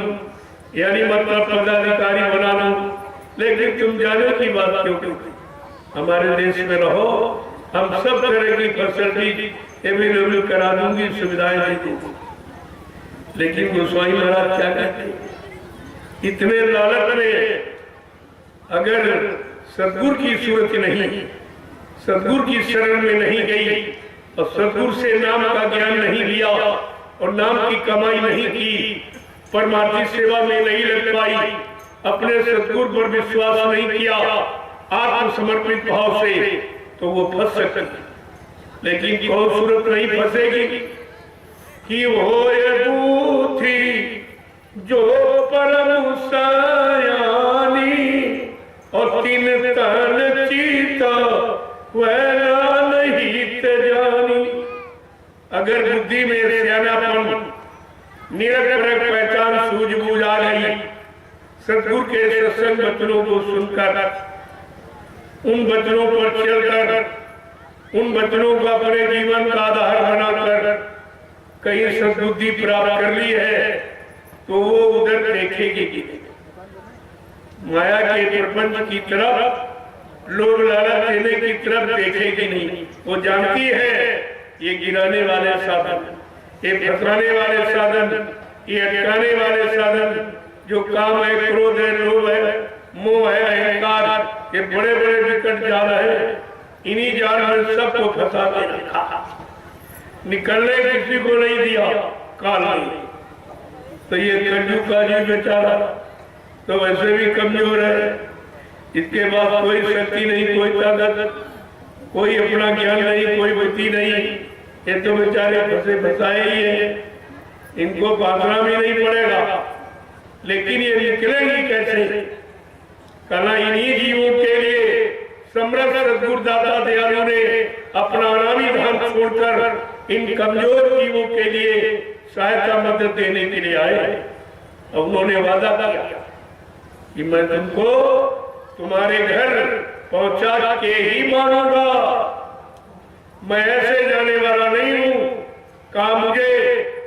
यानी मतलब पदाधिकारी बना दूं, लेकिन तुम जाने की बात क्यों? हमारे देश में रहो, हम सब तरह की फैसिलिटी अवेलेबल करा दूंगी, सुविधाएं दे दूंगी। लेकिन गोस्वामी महाराज क्या कहते, इतने लालच में अगर सदगुरु की सूरत नहीं, सदगुरु की शरण में नहीं गई और सदगुरु से नाम का ज्ञान नहीं लिया और नाम की कमाई नहीं की, परमार्थी सेवा में नहीं लग पाई, अपने सदगुरु पर विश्वास नहीं किया आत्मसमर्पित भाव से, तो वो फंस सकती। लेकिन कौन सूरत नहीं फंसेगी कि वो ये बूथी जो परम सयानी और तीन तन चीता वह नहीं जानी। अगर बुद्धि में सियानापन, निरंतर पहचान, सूझबूझ आ गई, सदगुरु के सत्संग वचनों को सुनकर, उन वचनों पर चलकर, उन वचनों को अपने जीवन का आधार बनाकर कहीं सद्बुद्धि प्राप्त कर ली है, तो वो उधर देखेगी कि माया के प्रपंच की तरफ, लोग लालच देने की तरफ देखेगी नहीं। वो जानती है ये गिराने वाले साधन, ये फंसाने वाले साधन, ये अटकाने वाले साधन, जो काम है, क्रोध है, लोभ है, मोह है, अहंकार, ये बड़े बड़े विकट जाल है। इन्हीं जाल में सबको फंसा के रखा, निकलने किसी को नहीं दिया काल ने। तो ये कलयुग का जीव बेचारा तो वैसे भी कमजोर है, इसके बाद कोई शक्ति नहीं, कोई ताकत, कोई अपना ज्ञान नहीं, कोई बुद्धि नहीं, ये तो बेचारे फंसे फंसाए ही है, इनको पासना भी नहीं पड़ेगा। लेकिन ये निकलेंगी कैसे? कहना इन्हीं जीवों के लिए समर्थ सद्गुरुदाता दयालु ने अपना अनामी धाम छोड़कर इन कमजोर जीवों के लिए सहायता मदद देने के लिए आए। और उन्होंने वादा किया कि मैं तुमको तुम्हारे घर पहुंचा के ही मानूंगा, मैं ऐसे जाने वाला नहीं हूं। कहा मुझे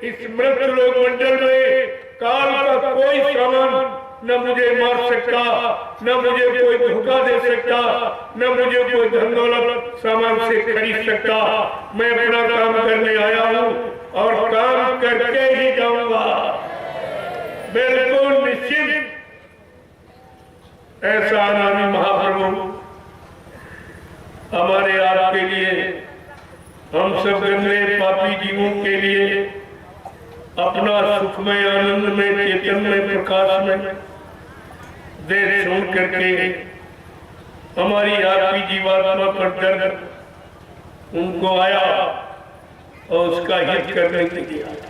इस मृत लोक मंडल में काल का कोई सामान न मुझे मार सकता, न मुझे कोई धोखा दे सकता, न मुझे कोई धन दौलत सामान से खरीद सकता। मैं अपना काम करने आया हूं और काम करके ही जाऊंगा, बिल्कुल निश्चित। ऐसा अनामी महाप्रभु हमारे आपके लिए, हम सब गंदे पापी जीवों के लिए अपना सुखमय आनंद में, चैतन्य प्रकाश में देह छोड़ करके हमारी आपकी जीवात्मा पर दर्द उनको आया और उसका हित करने के लिए आया।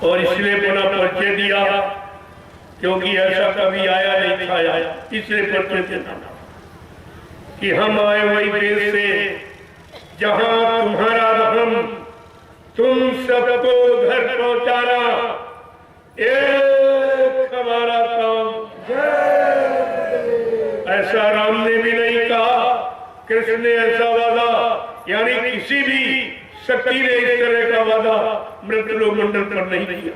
और इसलिए अपना परिचय दिया, क्योंकि ऐसा कभी आया नहीं था, इसलिए परिचय देना कि हम आए वही देश से जहां तुम्हारा रहम तुम सबको घर पहुंचाना एक हमारा काम। ऐसा राम ने भी नहीं कहा, कृष्ण ने ऐसा वादा, यानी किसी भी शक्ति ने इस तरह का वादा मृत लोक मंडल पर नहीं किया।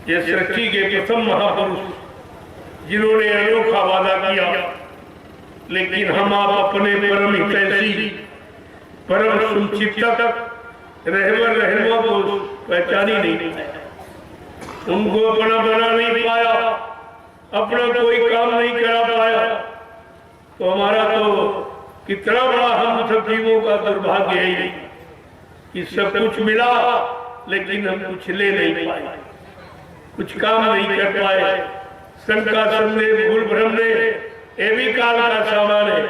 ये सृष्टि के प्रथम महापुरुष जिन्होंने अनोखा वादा किया। लेकिन हम आप अपने परम हितैषी, परम सुचिंतक रहबर रहनुमा को पहचान ही नहीं पाया, उनको अपना बना नहीं पाया, अपना कोई काम नहीं करा पाया। तो हमारा तो कितना बड़ा हम सब जीवों का दुर्भाग्य है कि सब कुछ मिला लेकिन हम कुछ ले नहीं पाए, कुछ काम नहीं कर पाए। शंका संदेह भूल भ्रम ने ये भी काल का सामान है,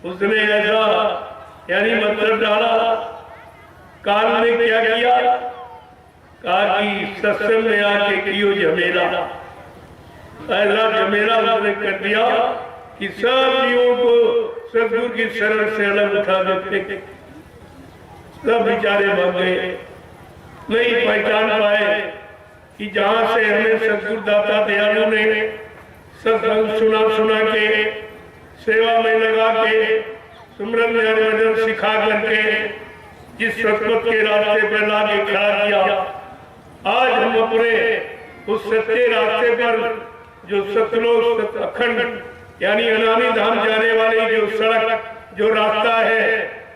उसने ऐसा यानी मतलब डाला। काल ने क्या किया? कहा कि सत्संग में आके कियो झमेला, ऐसा झमेला उसने कर दिया कि सब जीवों को सदगुरु की शरण से अलग उठा देते। सब बेचारे भाग गए, नहीं पहचान पाए कि जहां से हमें सदगुरु दाता दयालु ने सत्संग सुना के, सेवा में लगा के, सुमरन भजन सिखा करके जिस सतपथ के रास्ते पर लाके खड़ा किया, आज हम अपने उस सच्चे रास्ते पर जो सतलोक अखंड यानी अनामी धाम जाने वाली जो सड़क, जो रास्ता है,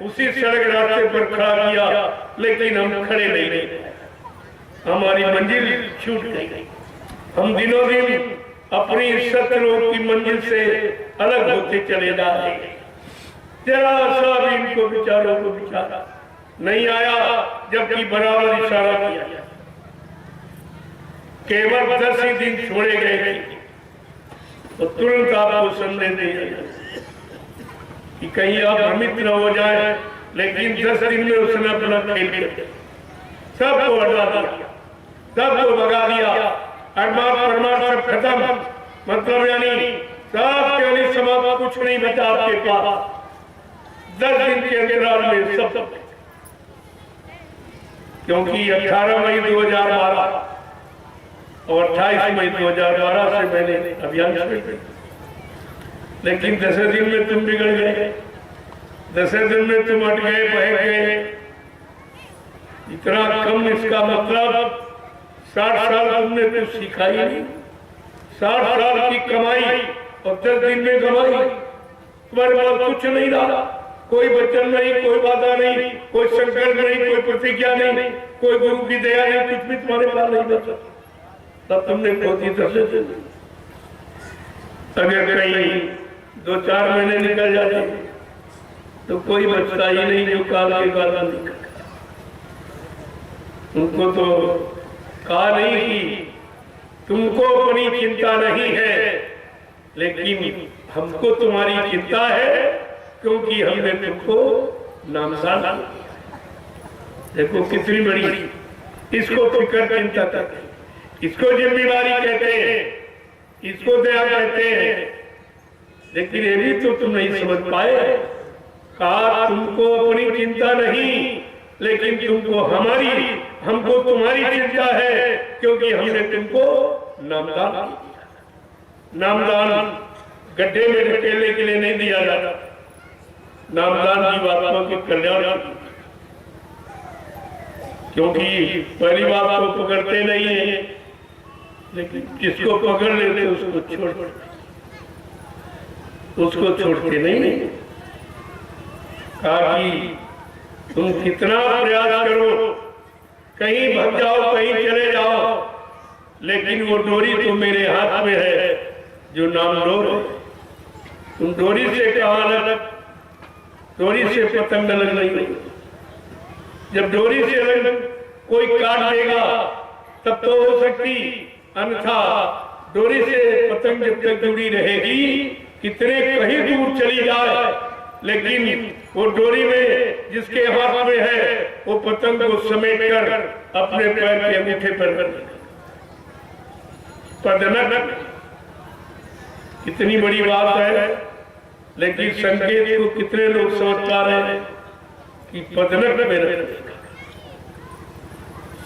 उसी सड़क रास्ते पर खड़ा किया, लेकिन हम खड़े नहीं रहे, हमारी मंजिल छूट गई। हम दिनों दिन अपनी शत्रुओं की मंजिल से अलग होते चले जा रहे हैं। जरा सा भी इनको विचारों को विचारा नहीं आया, जबकि बराबर इशारा किया। केवल 10 ही दिन छोड़े गए थे तो तुरंत आपको संदेश दिया कि कहीं आप भ्रमित न हो जाए, लेकिन 10 दिन में उसने अपना खेल किया, सबको हटा दिया, सबको भगा दिया, अरमान परमान सब खत्म, मतलब यानी सब यानी समाप्त, कुछ नहीं बचा आपके पास। 10 दिन के अंतराल में सब, क्योंकि 18 मई 2012 और 28 मई 2012 से मैंने अभियान शुरू किया, लेकिन 10 दिन में तुम बिगड़ गए, 10 दिन में तुम हट गए, बह गए। इतना कम, इसका मतलब 60 साल तुमने कुछ सीखा ही नहीं। 60 साल की कमाई और 10 दिन में कमाई, तुम्हारे पास कुछ नहीं रहा, कोई वचन नहीं, कोई वादा नहीं, कोई संकल्प नहीं, कोई प्रतिज्ञा नहीं, कोई गुरु की दया नहीं, कुछ भी तुम्हारे पास नहीं बचा। तब तुमने खोती तरह से, अगर कहीं 2-4 महीने निकल जाते तो कोई बचता ही नहीं जो काल के बाद निकल। उनको तो कहा नहीं कि तुमको अपनी चिंता नहीं है, लेकिन हमको तुम्हारी चिंता है, क्योंकि हमने तुमको नामसाल किया। देखो कितनी बड़ी, इसको फिक्र चिंता कहते हैं, इसको जिम्मेदारी कहते हैं, इसको दया कहते हैं। लेकिन ये भी तो तुम नहीं समझ पाए। कहा तुमको अपनी चिंता नहीं, लेकिन तुमको हमको तुम्हारी चिंता है, क्योंकि हमने तुमको नामदान दिया। नामदान गड्ढे में ढकेलने के लिए नहीं दिया जाता, नामदान जीवात्मा के कल्याण, क्योंकि पहली बात तो पकड़ते नहीं है, लेकिन जिसको पकड़ लेते उसको छोड़ते नहीं। कहा कि तुम कितना प्रयास करो, कहीं भग जाओ, कहीं चले जाओ, लेकिन वो डोरी तो मेरे हाथ में है जो नाम डोर है। तुम डोरी से कहाँ लग, डोरी से पतंग लग नहीं। जब डोरी से लग कोई काट देगा तब तो हो सकती, अन्यथा डोरी से पतंग जब तक जुड़ी रहेगी, कितने कहीं दूर चली जाए, लेकिन वो डोरी में जिसके हाथ में है वो पतंग को समेट कर अपने पैर के अंगूठे पर पदनक। कितनी बड़ी बात है, लेकिन संकेत को कितने लोग समझ पा रहे हैं कि पदनक में रखने।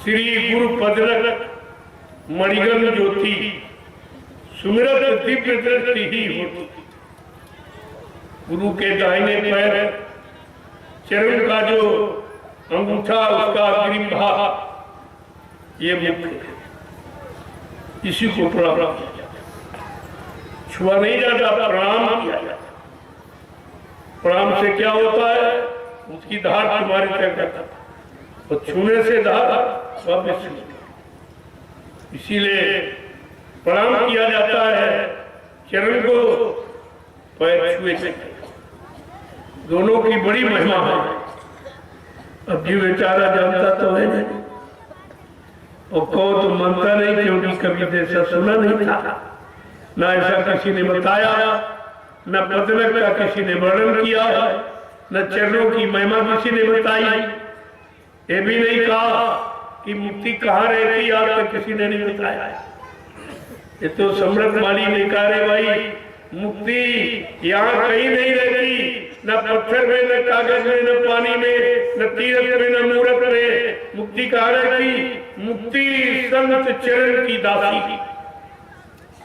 श्री गुरु पदनक मणिगन ज्योति सुमिरत दिव्य दृष्टि ही होती। गुरु के दाहिने पैर चरण का जो अंगूठा, उसका अग्रिम भाग, ये मुख्य है, इसी को प्रणाम किया जाता। छुआ नहीं जाता, प्रणाम किया जाता। प्रणाम से क्या होता है, उसकी धार तुम्हारे तक जाता, और छूने से धार वापस। इसीलिए प्रणाम किया जाता है, चरण को पैर छुए से। दोनों की बड़ी महिमा है। अब जी बेचारा जानता तो है नहीं, और कहो तो मानता नहीं, क्योंकि कभी ऐसा सुना नहीं था, ना ऐसा किसी ने बताया, न पदनक का किसी ने वर्णन किया, न चरणों की महिमा किसी ने बताई। ये भी नहीं कहा कि मुक्ति कहाँ रहती है, आज तक किसी ने नहीं बताया। ये तो सम्राट माली ने कहा रे भाई, मुक्ति यहाँ कहीं नहीं रहती, न पत्थर में, न कागज में, न पानी में, न तीरथ में, न मूरत में। मुक्ति कहाँ रहती? मुक्ति संत चरण की दासी,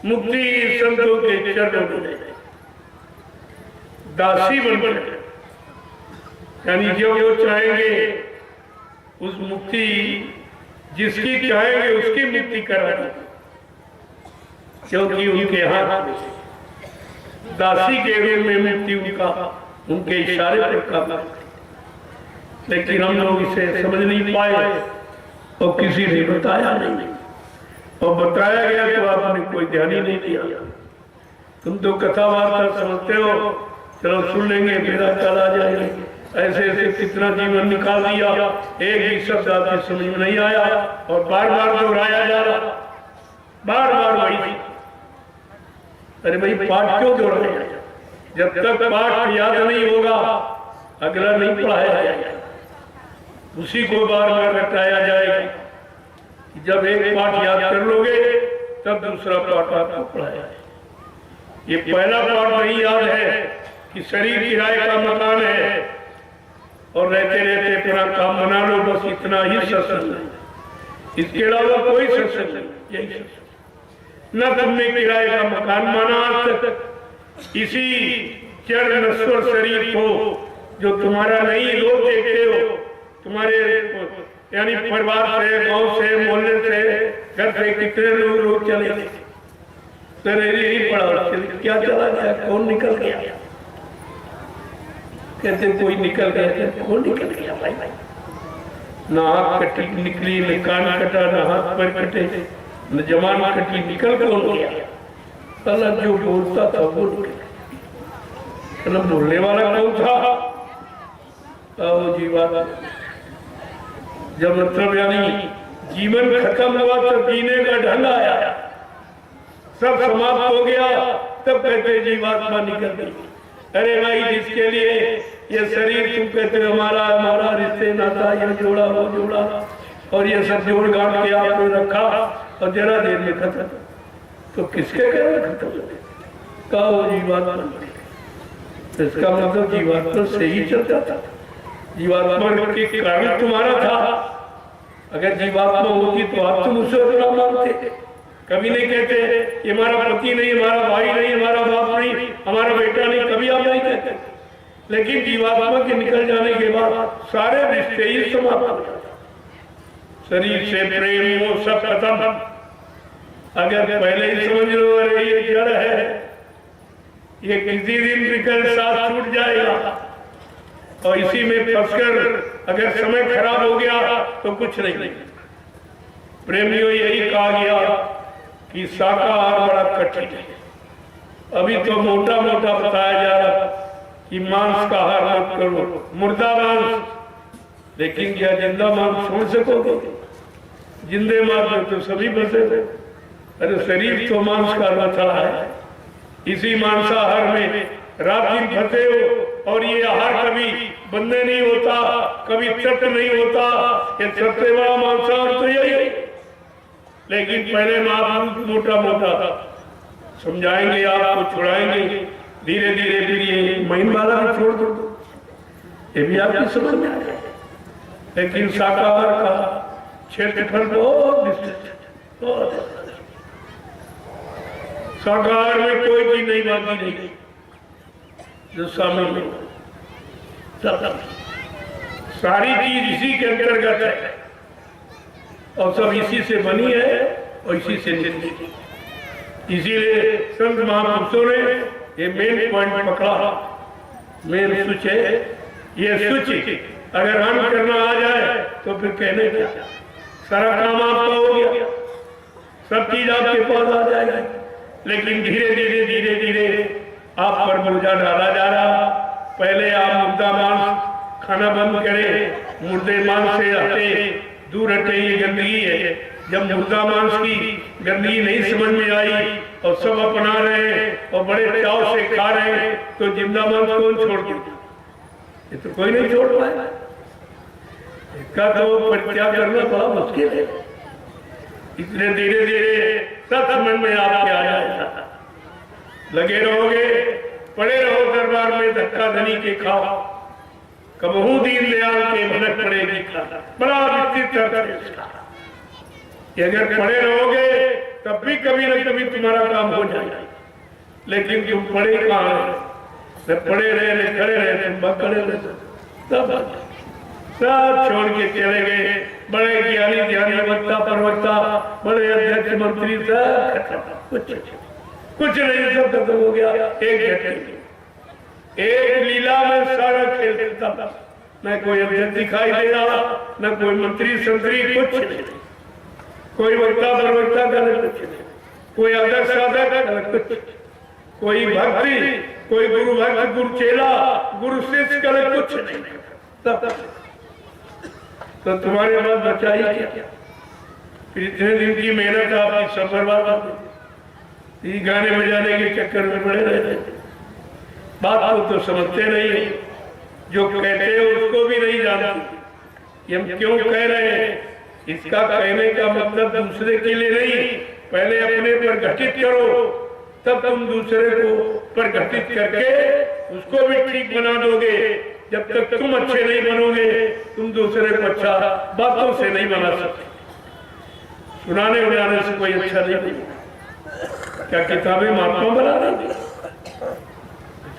मुक्ति संतों के चरणों में दासी बनकर, यानी जो वो चाहेंगे उस मुक्ति, जिसकी चाहेंगे उसकी मुक्ति करानी, क्योंकि उनके हाथ में दासी के रूप में मुक्ति उनके इशारे पर काम। लेकिन हम लोग इसे समझ नहीं पाए और किसी ने बताया नहीं, और बताया गया तो आपने कोई ध्यान ही नहीं दिया। तुम तो कथा वार्ता समझते हो, चलो सुन लेंगे मेरा चला जाएगा। ऐसे ऐसे कितना जीवन निकाल दिया, एक ही शब्द आपकी समझ में नहीं आया और बार बार दोहराया जा रहा, बार बार वही। अरे भाई पाठ क्यों दोहराया? जब तक पाठ याद नहीं होगा अगला नहीं पढ़ाया जाएगा, उसी को बार बार रटाया जाएगा। जब एक पाठ याद कर लोगे तब दूसरा पाठ आपको पढ़ाया जाएगा। ये पहला पाठ नहीं याद है कि शरीर किराए का मकान है और रहते रहते अपना काम बना लो, बस इतना ही सत्संग है, इसके अलावा कोई सत्संग नहीं। यही न तुमने किराए का मकान माना आज तक, इसी जड़ नश्वर शरीर को जो तुम्हारा नहीं रोज देखते हो, तुम्हारे यानी परिवार से, गांव से, मोहल्ले से, घर से कितने लोग चले गए, यही पड़ा क्या चला गया, कौन निकल गया? कहते कोई निकल गया, कौन निकल गया भाई? ना आँख कटी निकली, न कान कटा, न हाथ पैर कटे, न जमान कटी, निकल कौन गया? अल्लाह जो बोलता था वो निकल। बोलने वाला कौन था? जीवा। जब मतलब यानी जीवन खत्म हुआ तब जीने का ढंग आया, सब समाप्त हो गया, तब कहते जीवात्मा निकल गई। अरे भाई जिसके लिए ये शरीर तुम कहते हमारा हमारा रिश्ते नाता, ये जोड़ा वो जोड़ा और ये सब जोड़ गाड़ के आपने रखा और जरा देर में खत्म, तो किसके कारण खत्म? कहो जीवात्मा। इसका मतलब जीवात्मा से ही चलता था, जीवात्मा के कारण तुम्हारा था। अगर जीवात्मा होती तो आप तुम उसे अपना मानते। कभी नहीं कहते ये हमारा पति नहीं, हमारा भाई नहीं, हमारा बाप नहीं, हमारा बेटा नहीं, कभी आप नहीं कहते। लेकिन जीवात्मा के निकल जाने के बाद सारे रिश्ते ही समाप्त हो जाते, शरीर से प्रेम वो सब खत्म। अगर पहले ही समझ लो अरे ये जड़ है, ये किसी दिन निकल साथ छूट जाएगा, और इसी में फंसकर अगर समय खराब हो गया तो कुछ नहीं। प्रेमियों यही कहा गया कि शाकाहार बड़ा कठिन है। अभी तो मोटा मोटा बताया जा रहा कि मांस का आहार मत करो, मुर्दा मांस, लेकिन क्या जिंदा मांस छोड़ सकोगे? जिंदे मांस तो सभी बसे थे। अरे शरीर तो मांस का रचा है, इसी मांसाहार में रात दिन फंसे हो, और ये आहार कभी बंदे नहीं होता, कभी तृप्त नहीं होता। ये सबसे बड़ा मांसाहार तो यही। लेकिन पहले आप मोटा मोटा समझाएंगे, आपको छुड़ाएंगे, धीरे धीरे फिर ये महीन वाला भी छोड़ दो, ये भी आपकी समझ में आ जाए। लेकिन शाकाहार का क्षेत्रफल बहुत विस्तृत, शाकाहार में कोई चीज नहीं बाकी नहीं जो शामिल नहीं, सारी चीज इसी के अंतर्गत है और सब इसी से बनी है और इसी से निकली। इसीलिए संत महापुरुषों ने ये मेन पॉइंट पकड़ा, मेन स्विच है। ये स्विच अगर ऑन करना आ जाए तो फिर कहने क्या, सारा काम आपका हो गया, सब चीज आपके पास आ जाएगी। लेकिन धीरे धीरे धीरे धीरे आप पर बोझा डाला जा रहा। पहले आप मुर्दा मांस खाना बंद करें, मुर्दे मांस से हटे, दूर हटे, ये गंदगी है। जब मुर्दा मांस की गंदगी नहीं समझ में आई और सब अपना रहे हैं और बड़े चाव से खा रहे हैं, तो जिंदा मांस कौन छोड़ देगा? ये तो कोई नहीं छोड़ पाएगा। इसका तो परित्याग करना बड़ा मुश्किल है। इतने धीरे धीरे सब समझ में आपके आ जाएगा। लगे रहोगे, पड़े रहो दरबार में धक्का धनी के खाओ, कबहू दीन दयाल के भनक पड़ेगी खाना। बड़ा विस्तृत है इसका। अगर पड़े रहोगे तब भी कभी न कभी तुम्हारा काम हो जाएगा। लेकिन तुम पड़े कहाँ? पड़े रहे, खड़े रहे, तुम बकड़े रहे, सब छोड़ के चले गए। बड़े ज्ञानी ध्यानी वक्ता प्रवक्ता, बड़े अध्यक्ष मंत्री, सब कुछ नहीं, सब खत्म हो गया। एक लीला में सारा खेल चलता था, न कोई अध्यक्ष दिखाई दे रहा, न कोई मंत्री संतरी, कुछ नहीं, कोई वक्ता प्रवक्ता का कुछ नहीं, कोई आदर्श साधक कुछ, कोई भक्ति, कोई गुरु भक्त, गुरु चेला, गुरु शिष्य का कुछ नहीं। तो तुम्हारे पास बचा ही क्या? फिर इतने दिन की मेहनत आपकी सब बर्बाद हो गई, गाने बजाने के चक्कर में पड़े रहते। बात को तो समझते नहीं है, जो कहते हैं उसको भी नहीं जानते। हम क्यों कह रहे हैं? इसका कहने का मतलब दूसरे के लिए नहीं, पहले अपने पर घटित करो, तब तुम दूसरे को पर घटित करके उसको भी ठीक बना दोगे। जब तक तुम अच्छे नहीं बनोगे, तुम दूसरे को अच्छा बातों से नहीं बना सकते। सुनाने उड़ाने से कोई अच्छा नहीं बनेगा। क्या किताबें महात्मा बना रही?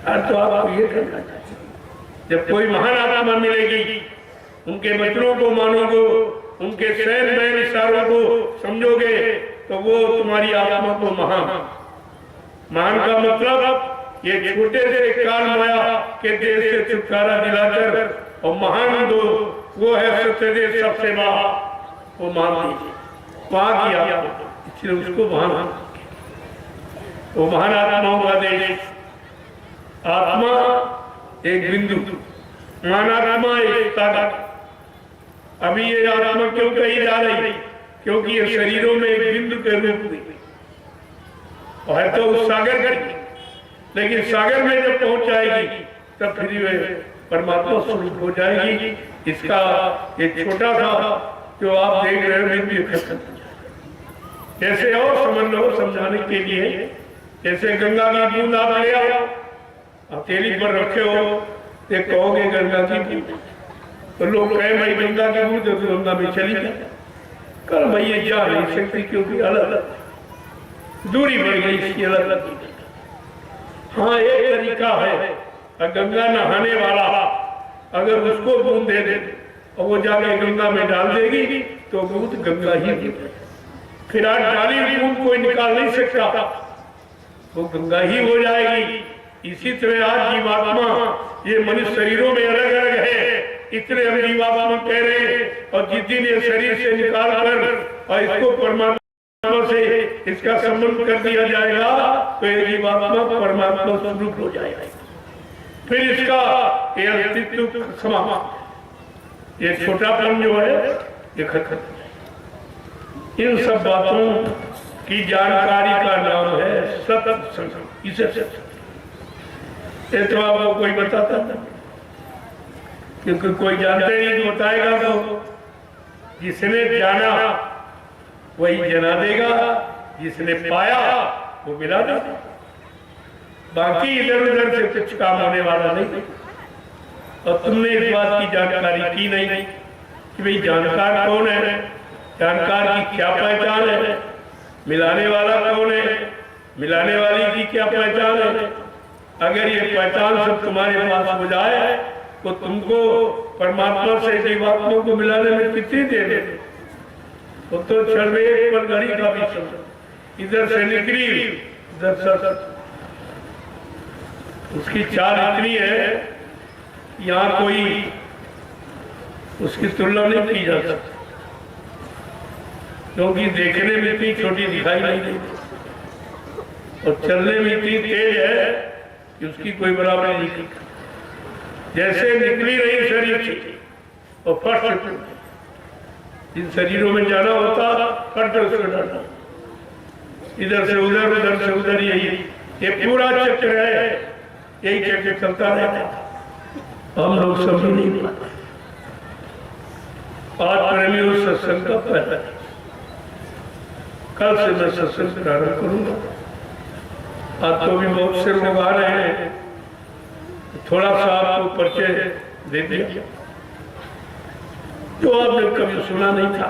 तो आपको ये करना चाहिए, जब कोई महान आत्मा मिलेगी, उनके वचनों को मानोगे, उनके सहन में इशारों को समझोगे, तो वो तुम्हारी आत्मा को महान का मतलब ये छोटे से काल माया के देश से छुटकारा दिलाकर, और महान दो वो है सत्यदेव सबसे बड़ा, वो मान दीजिए वहां की आत्मा, इसलिए उसको महान, वो महान आत्माओं का देश। आत्मा एक बिंदु, महान आत्मा एक सागर। अभी ये आत्मा क्यों कही जा रही? क्योंकि ये शरीरों में एक बिंदु के रूप में है तो उस सागर का, लेकिन सागर में जब पहुंच जाएगी तब फिर वे परमात्मा स्वरूप हो जाएगी। इसका एक छोटा सा जो आप देख रहे हो बिंदु खत्म, जैसे और समझ लो समझाने के लिए, जैसे गंगा की बूंद आप ले आओ, हथेली पर रखे हो, ये कहोगे गंगा की बूंद, तो लोग कहे भाई गंगा की बूंद तो गंगा में चली जाए, कल भाई ये जा नहीं सकती क्योंकि अलग दूरी बढ़ गई इसकी अलग। हाँ एक तरीका है, गंगा नहाने वाला अगर उसको बूंद दे दे और वो जाके गंगा में डाल देगी तो बूंद गंगा ही, फिर आज डाली बूंद कोई निकाल नहीं सकता, वो गंगा ही हो जाएगी। इसी तरह आज जीवात्मा ये मनुष्य शरीरों में अलग अलग है, इतने हम जीवात्मा कह रहे हैं, और जिस दिन ये शरीर से निकाल कर और इसको परमात्मा से इसका संबंध कर दिया जाएगा तो ये जीवात्मा परमात्मा स्वरूप हो जाएगा, फिर इसका ये अस्तित्व समाप्त, ये छोटापन जो है ये खत्म। इन सब बातों की जानकारी का नाम है सत्संग। इसे ये तो आपको कोई बताता था, क्योंकि कोई जानते नहीं तो बताएगा, तो जिसने जाना वही जना देगा, जिसने पाया वो मिला देगा, बाकी इधर उधर से कुछ काम होने वाला नहीं। और तुमने इस बात की जानकारी की नहीं कि भाई जानकार कौन है, जानकार की क्या पहचान है, मिलाने वाला कौन है, मिलाने वाली की क्या पहचान है। अगर ये पहचान सब तुम्हारे पास हो जाए तो तुमको परमात्मा से जीवात्मा को मिलाने में कितनी देर है? तो चल एक पर घड़ी का भी चल, इधर से निकली इधर से, उसकी चाल इतनी है यहाँ कोई उसकी तुलना नहीं की जा सकती, क्योंकि देखने में इतनी छोटी दिखाई नहीं देती और चलने में इतनी तेज है कि उसकी कोई बराबरी नहीं की। जैसे निकली रही शरीर से और फट, इन शरीरों में जाना होता फट उसको डालना, इधर से उधर उधर से उधर, यही ये पूरा चक्र है, यही चक्र चलता रहता। हम लोग समझ नहीं पाते। आज प्रेमियों सत्संग का पहला, कल से मैं सत्संग प्रारंभ करूंगा। आज तो भी बहुत से लोग आ रहे हैं, थोड़ा सा आपको परिचय दे दिया जो आपने कभी सुना नहीं था,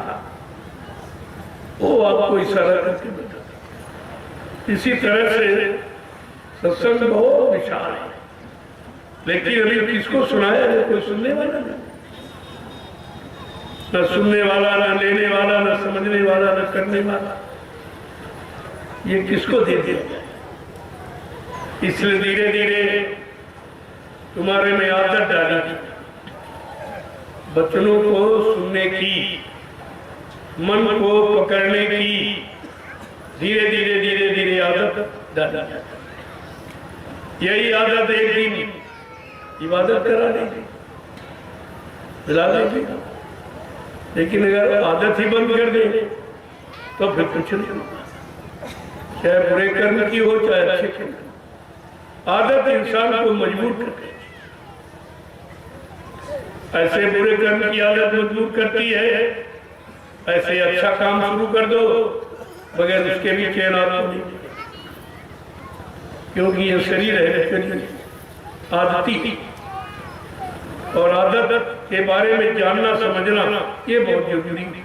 वो आपको इशारा करके बता। इसी तरह से सत्संग बहुत विशाल है, लेकिन अभी किसको सुनाया है? कोई सुनने वाला नहीं, न सुनने वाला, न लेने वाला, न समझने वाला, न करने वाला। ये किसको दे दिया? इसलिए धीरे धीरे तुम्हारे में आदत डाली वचनों को सुनने की, मन को पकड़ने की धीरे धीरे धीरे धीरे आदत डाला जाता है। यही आदत एक दिन इबादत करा देगी, मिला देगी। लेकिन अगर आदत ही बंद कर दे तो फिर कुछ नहीं होगा, चाहे बुरे कर्म की हो चाहे अच्छे कर्म की। आदत इंसान को मजबूर करती है। ऐसे बुरे कर्म की आदत मजबूर करती है, ऐसे अच्छा काम शुरू कर दो बगैर उसके भी चैन आपको नहीं, क्योंकि ये शरीर है आदती। और आदत के बारे में जानना समझना ये बहुत जरूरी है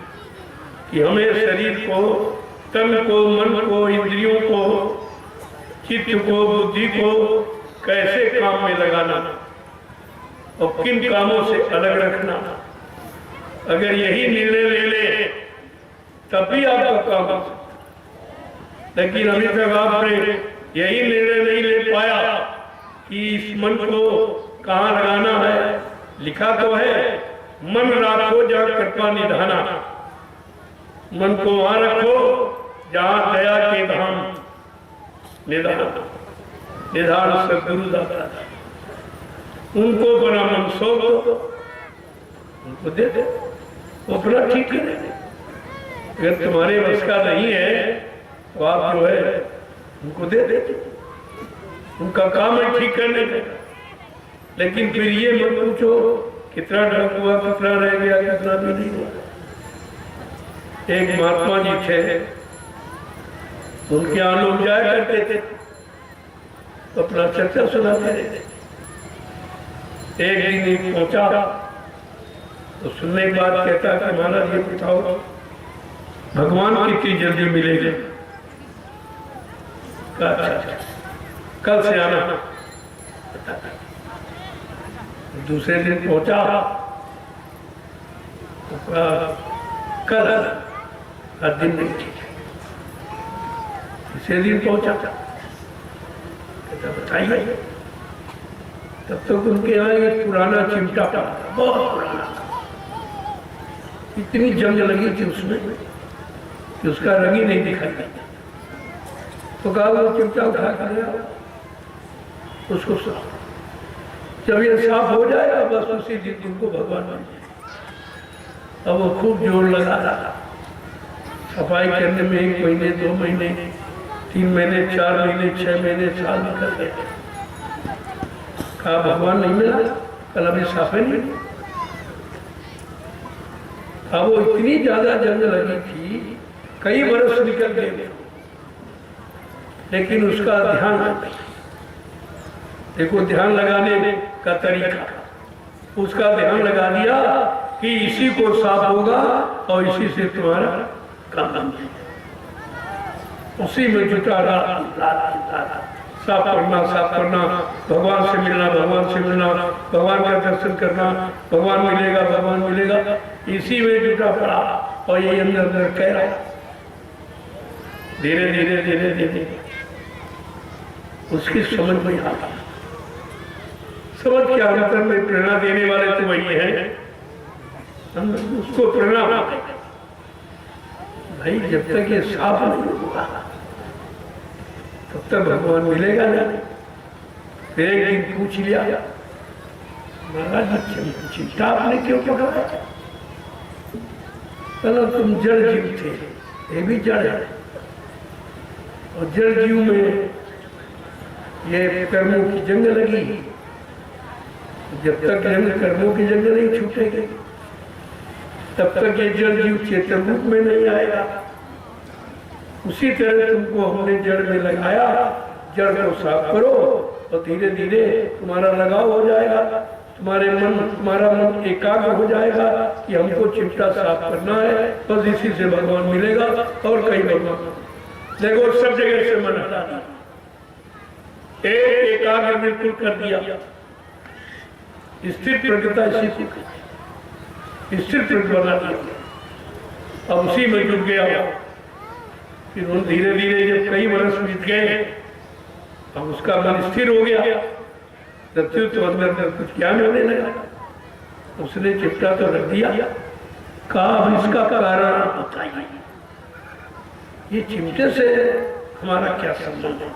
कि हमें शरीर को, तन को, मन को, इंद्रियों को, चित्त को, बुद्धि को कैसे काम में लगाना और किन कामों से अलग रखना। अगर यही निर्णय ले ले तब भी आपका काम हो सकता। लेकिन अभी तक आपने यही निर्णय नहीं ले पाया कि इस मन को कहाँ लगाना है। लिखा तो है मन राखो जहाँ कृपा निधाना, मन को वहां रखो जहाँ दया के धाम निधान निधान सदगुरु दाता, उनको बना मन सौंप दो, उनको दे दो, वो अपना ठीक करे। अगर तुम्हारे बस का नहीं है तो आप जो है उनको दे देते, उनका काम है ठीक करने का। लेकिन फिर ये मत पूछो कितना ढक हुआ, कितना रह गया, कितना भी नहीं हुआ। एक महात्मा जी थे, उनके यहाँ लोग जाया करते थे, अपना चर्चा सुनाते रहते। एक दिन एक पहुंचा तो सुनने के बाद कहता कि महाराज ये बताओ भगवान कितनी जल्दी मिलेंगे। अच्छा, कल से आना। दूसरे दिन पहुंचा कल, हर दिन नहीं ठीक है। तीसरे दिन पहुंचा बताइए। तब तक उनके यहाँ एक पुराना चिमटा था, बहुत पुराना, इतनी जंग लगी थी उसमें कि उसका रंग ही नहीं दिखाई देता। तो कहा वो चिमटा उठा कर उसको साफ, जब ये साफ हो जाएगा बस उसी दिन तुमको भगवान बन जाए। अब वो खूब जोर लगा रहा सफाई करने में, 1 महीने 2 महीने 3 महीने 4 महीने 6 महीने साल निकल गए। कहा भगवान नहीं मिला, कल अभी साफे नहीं। अब वो इतनी ज्यादा जंग लगी थी, कई वर्ष निकल गए, लेकिन उसका ध्यान नहीं। देखो ध्यान लगाने का तरीका, उसका ध्यान लगा दिया कि इसी को साफ होगा और इसी से तुम्हारा काम, उसी में जुटा रहा। साफ करना, भगवान से मिलना, भगवान से मिलना, भगवान का दर्शन करना, भगवान मिलेगा, भगवान मिलेगा, इसी में जुटा पड़ा। और ये अंदर अंदर कह रहा है, धीरे धीरे धीरे धीरे उसकी समझ में आता। समझ के अंतर में प्रेरणा देने वाले तो वही है, उसको प्रेरणा भाई जब तक ये साफ नहीं होगा तब तक भगवान मिलेगा नहीं। फिर एक दिन पूछ लिया, महाराज चिंता आपने क्यों पकड़ा? चलो तुम जड़ जीव थे, ये भी जड़ है, और जड़ जीव में ये कर्मों की जंग लगी। जब तक जंग कर्मों की जंग नहीं छूटेगी तब तक ये जड़ जीव चेतन रूप में नहीं आएगा। उसी तरह तुमको हमने जड़ में लगाया, जड़ को साफ करो और धीरे धीरे तुम्हारा लगाव हो जाएगा, तुम्हारा मन एकाग्र हो जाएगा कि हमको चिमटा साफ करना है, बस इसी से भगवान मिलेगा और कहीं भगवान। देखो सब जगह से मन हटा दिया, एक एकाग्र बिल्कुल कर दिया। स्थिर प्रज्ञता इसी को स्थिर प्रज्ञ बना दिया, अब उसी में जुट गया। फिर उन धीरे धीरे जब कई वर्ष बीत गए, अब उसका मन स्थिर हो गया, तब तो अंदर कुछ ज्ञान होने लगा। उसने चिपटा तो रख दिया, कहा अब इसका कारण बताइए, ये चिमटे से हमारा क्या संबंध है?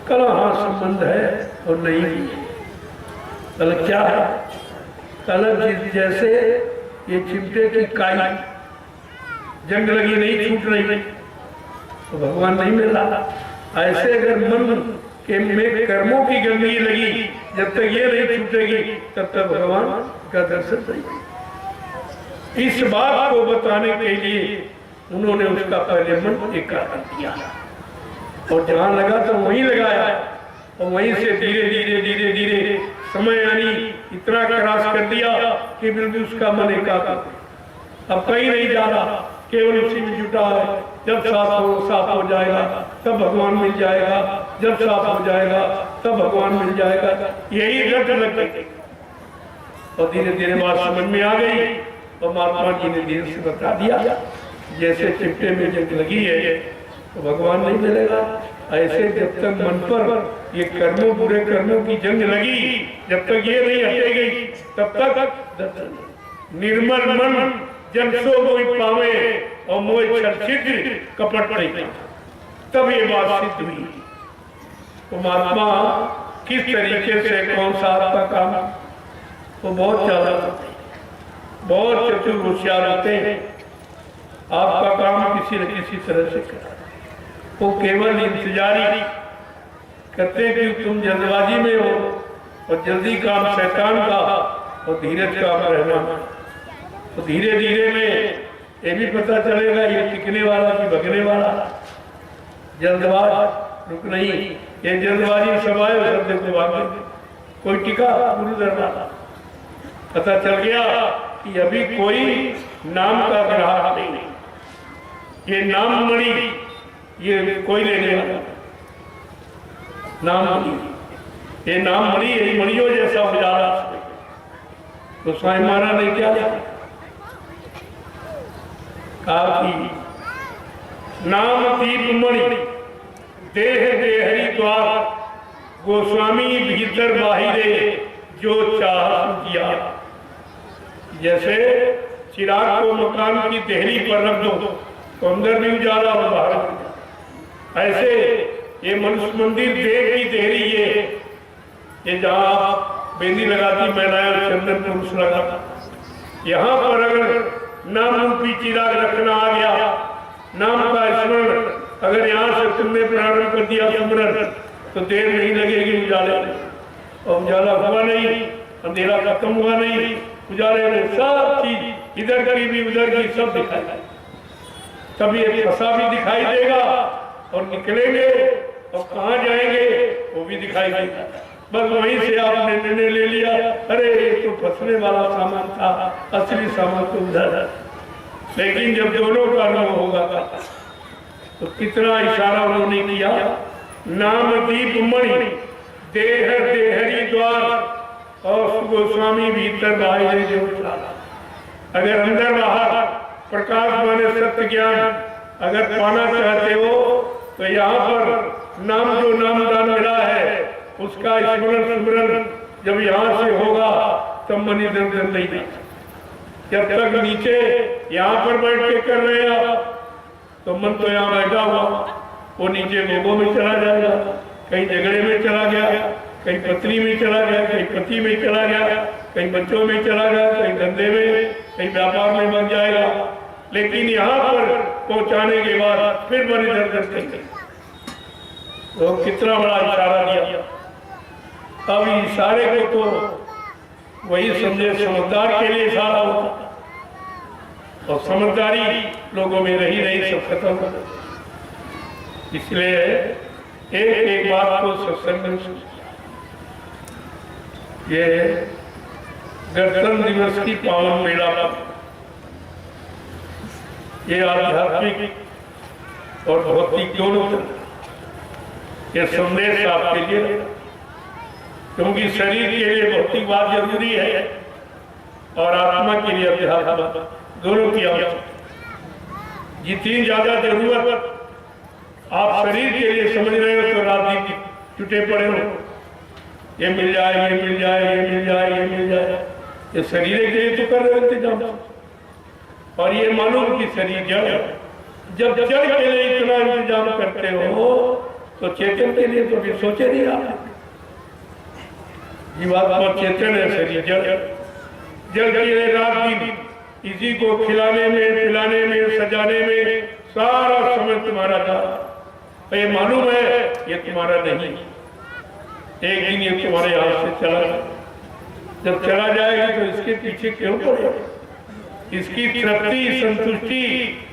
कहा हाँ संबंध है और नहीं भी है। कल क्या है? कल जैसे ये चिमटे की काई जंग लगी नहीं छूट रही तो भगवान नहीं मिल रहा, ऐसे अगर मन के में कर्मों की गंदगी लगी, जब तक ये नहीं छूटेगी तब तक भगवान का दर्शन नहीं। इस बात को बताने के लिए उन्होंने उसका पहले मन एकाग्र किया और जहां लगा तो वहीं लगाया और वहीं से धीरे धीरे धीरे धीरे समय यानी इतना क्रॉस कर दिया कि बिल्कुल उसका मन एकाग्र, अब कहीं नहीं जा रहा, केवल उसी में जुटा है। जब साफ हो जाएगा तब भगवान मिल जाएगा, जब साफ हो जाएगा तब भगवान मिल जाएगा, यही रट लग गई। और धीरे धीरे बात समझ में आ गई और महात्मा जी ने धीरे से बता दिया, जैसे चिमटे में जंग लगी है तो भगवान नहीं मिलेगा, ऐसे जब तक मन पर ये कर्मों बुरे कर्मों की जंग लगी, जब तक ये नहीं हटेगी तब तक निर्मल मन जब सो मोहि पावे और मोहि छिद्र कपट नहीं, तब ये बात सिद्ध हुई। तो महात्मा किस तरीके से कौन सा आपका काम, वो बहुत ज्यादा होते हैं, बहुत चतुर होशियार होते हैं, आपका काम किसी न किसी तरह से करा, वो केवल इंतजारी करते कि तुम जल्दबाजी में हो और जल्दी काम शैतान का और धीरज का रहना। तो धीरे धीरे में ये भी पता चलेगा ये टिकने वाला कि भगने वाला। जल्दबाज रुक नहीं, ये जल्दबाजी सब आए सब देखो भागे, कोई टिका गुरु दरबार। पता चल गया कि अभी कोई नाम का ग्राहक नहीं, ये नाम मणि ये कोई लेने वाला नाम मणि, ये नाम मणि ये मणियों जैसा हो जा रहा। तो स्वामी महाराज ने क्या कहा कि नाम दीप मणि देह देहरी द्वार गोस्वामी भीतर बाहिरे जो चाह किया। जैसे चिराग को मकान की देहरी पर रख दो तो अंदर भी उजाला और बाहर भी उजाला, ऐसे ये मनुष्य मंदिर देह की देहरी ये जहाँ बेंदी लगाती महिलाएं चंदन पुरुष लगाता, यहाँ पर अगर नाम रूपी चिराग रखना आ गया, नाम का स्मरण अगर यहाँ से तुमने प्रारंभ कर दिया सुमरन तो देर नहीं लगेगी उजाले। और उजाला हुआ नहीं, अंधेरा खत्म हुआ नहीं, उजाले में सब चीज इधर की भी उधर की सब दिखाई, तब ये फंसा भी दिखाई देगा और निकलेंगे और कहाँ जाएंगे वो भी दिखाई देगा। बस वहीं से आपने निर्णय ले लिया, अरे ये तो फंसने वाला सामान था, असली सामान तो उधर है। लेकिन जब दोनों का अनुभव होगा तो कितना इशारा उन्होंने किया, नाम दीप मणि देह देहरी द्वार और गोस्वामी भीतर बाहर जो। अगर अंदर बाहर प्रकाश माने सत्य ज्ञान अगर पाना चाहते हो तो यहाँ पर नाम जो नामदान मिला है उसका स्मरण स्मरण जब यहाँ से होगा तब मन इधर उधर नहीं। जब तक नीचे यहाँ पर बैठ के कर रहे आप तो मन तो यहाँ बैठा हुआ, वो नीचे लोगों में चला जाएगा, कहीं झगड़े में चला गया, कहीं पत्नी में चला गया, कहीं पति में चला गया, कहीं बच्चों में चला गया, कहीं धंधे में, कहीं व्यापार में बन जाएगा। लेकिन यहाँ पर पहुँचाने के बाद फिर मन इधर उधर करेंगे। तो कितना बड़ा इशारा दिया। अब इशारे को तो वही समझे समझदार के लिए इशारा होता, और समझदारी लोगों में रही नहीं, सब खत्म हो गया। इसलिए एक एक बात को सत्संग में, ये गणतंत्र दिवस की पावन मेला, ये आध्यात्मिक और भौतिक दोनों ये संदेश आपके लिए, क्योंकि शरीर के लिए भौतिक बात जरूरी है और आत्मा के लिए अध्यात्म दोनों की आवश्यकता। जितनी ज्यादा जरूरत आप शरीर के लिए समझ रहे हो तो रात दिन जुटे पड़े हो, ये मिल जाए, ये मिल जाए, ये मिल जाए, ये मिल जाए, ये शरीर के लिए तो कर रहे हो इंतजाम, और ये मालूम कि शरीर जड़, जब जड़ के लिए इतना इंतजाम करते हो तो चेतन के लिए तो फिर सोचे नहीं आप। जीवात्मा चेतन है, शरीर जड़, जड़ के लिए रात दिन इसी को खिलाने में, पिलाने में, सजाने में सारा समय तुम्हारा जा, ये मालूम है ये तुम्हारा नहीं, एक दिन ये तुम्हारे हाथ से चला जाए। जब चला जाएगा तो इसके पीछे क्यों पड़े? इसकी तृप्ति संतुष्टि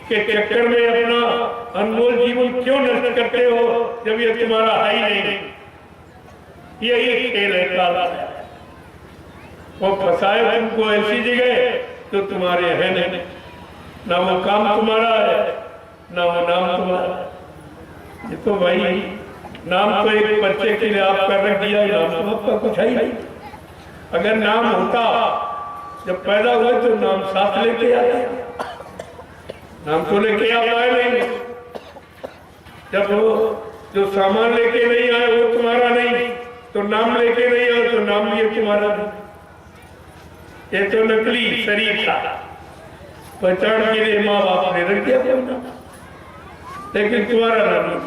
के चक्कर में अपना अनमोल जीवन क्यों नष्ट करते हो जब ये तुम्हारा है ही नहीं? यही खेल है काला, वो फंसाए तुमको ऐसी जगह तो तुम्हारे है नहीं, ना वो काम तुम्हारा है ना वो नाम तुम्हारा है। ये तो भाई नाम तो एक बच्चे के लिए आपका रख दिया, नाम तो आपका कुछ है ही नहीं। अगर नाम होता, जब पैदा हुए तो नाम साथ लेके आया, नाम तो लेके आता है नहीं। जब वो जो सामान लेके नहीं आए वो तुम्हारा नहीं, तो नाम लेके नहीं आए तो नाम भी तुम्हारा नहीं। ये तो नकली शरीर था, पहचान के लिए माँ बाप ने रख दिया अपना, लेकिन तुम्हारा नाम,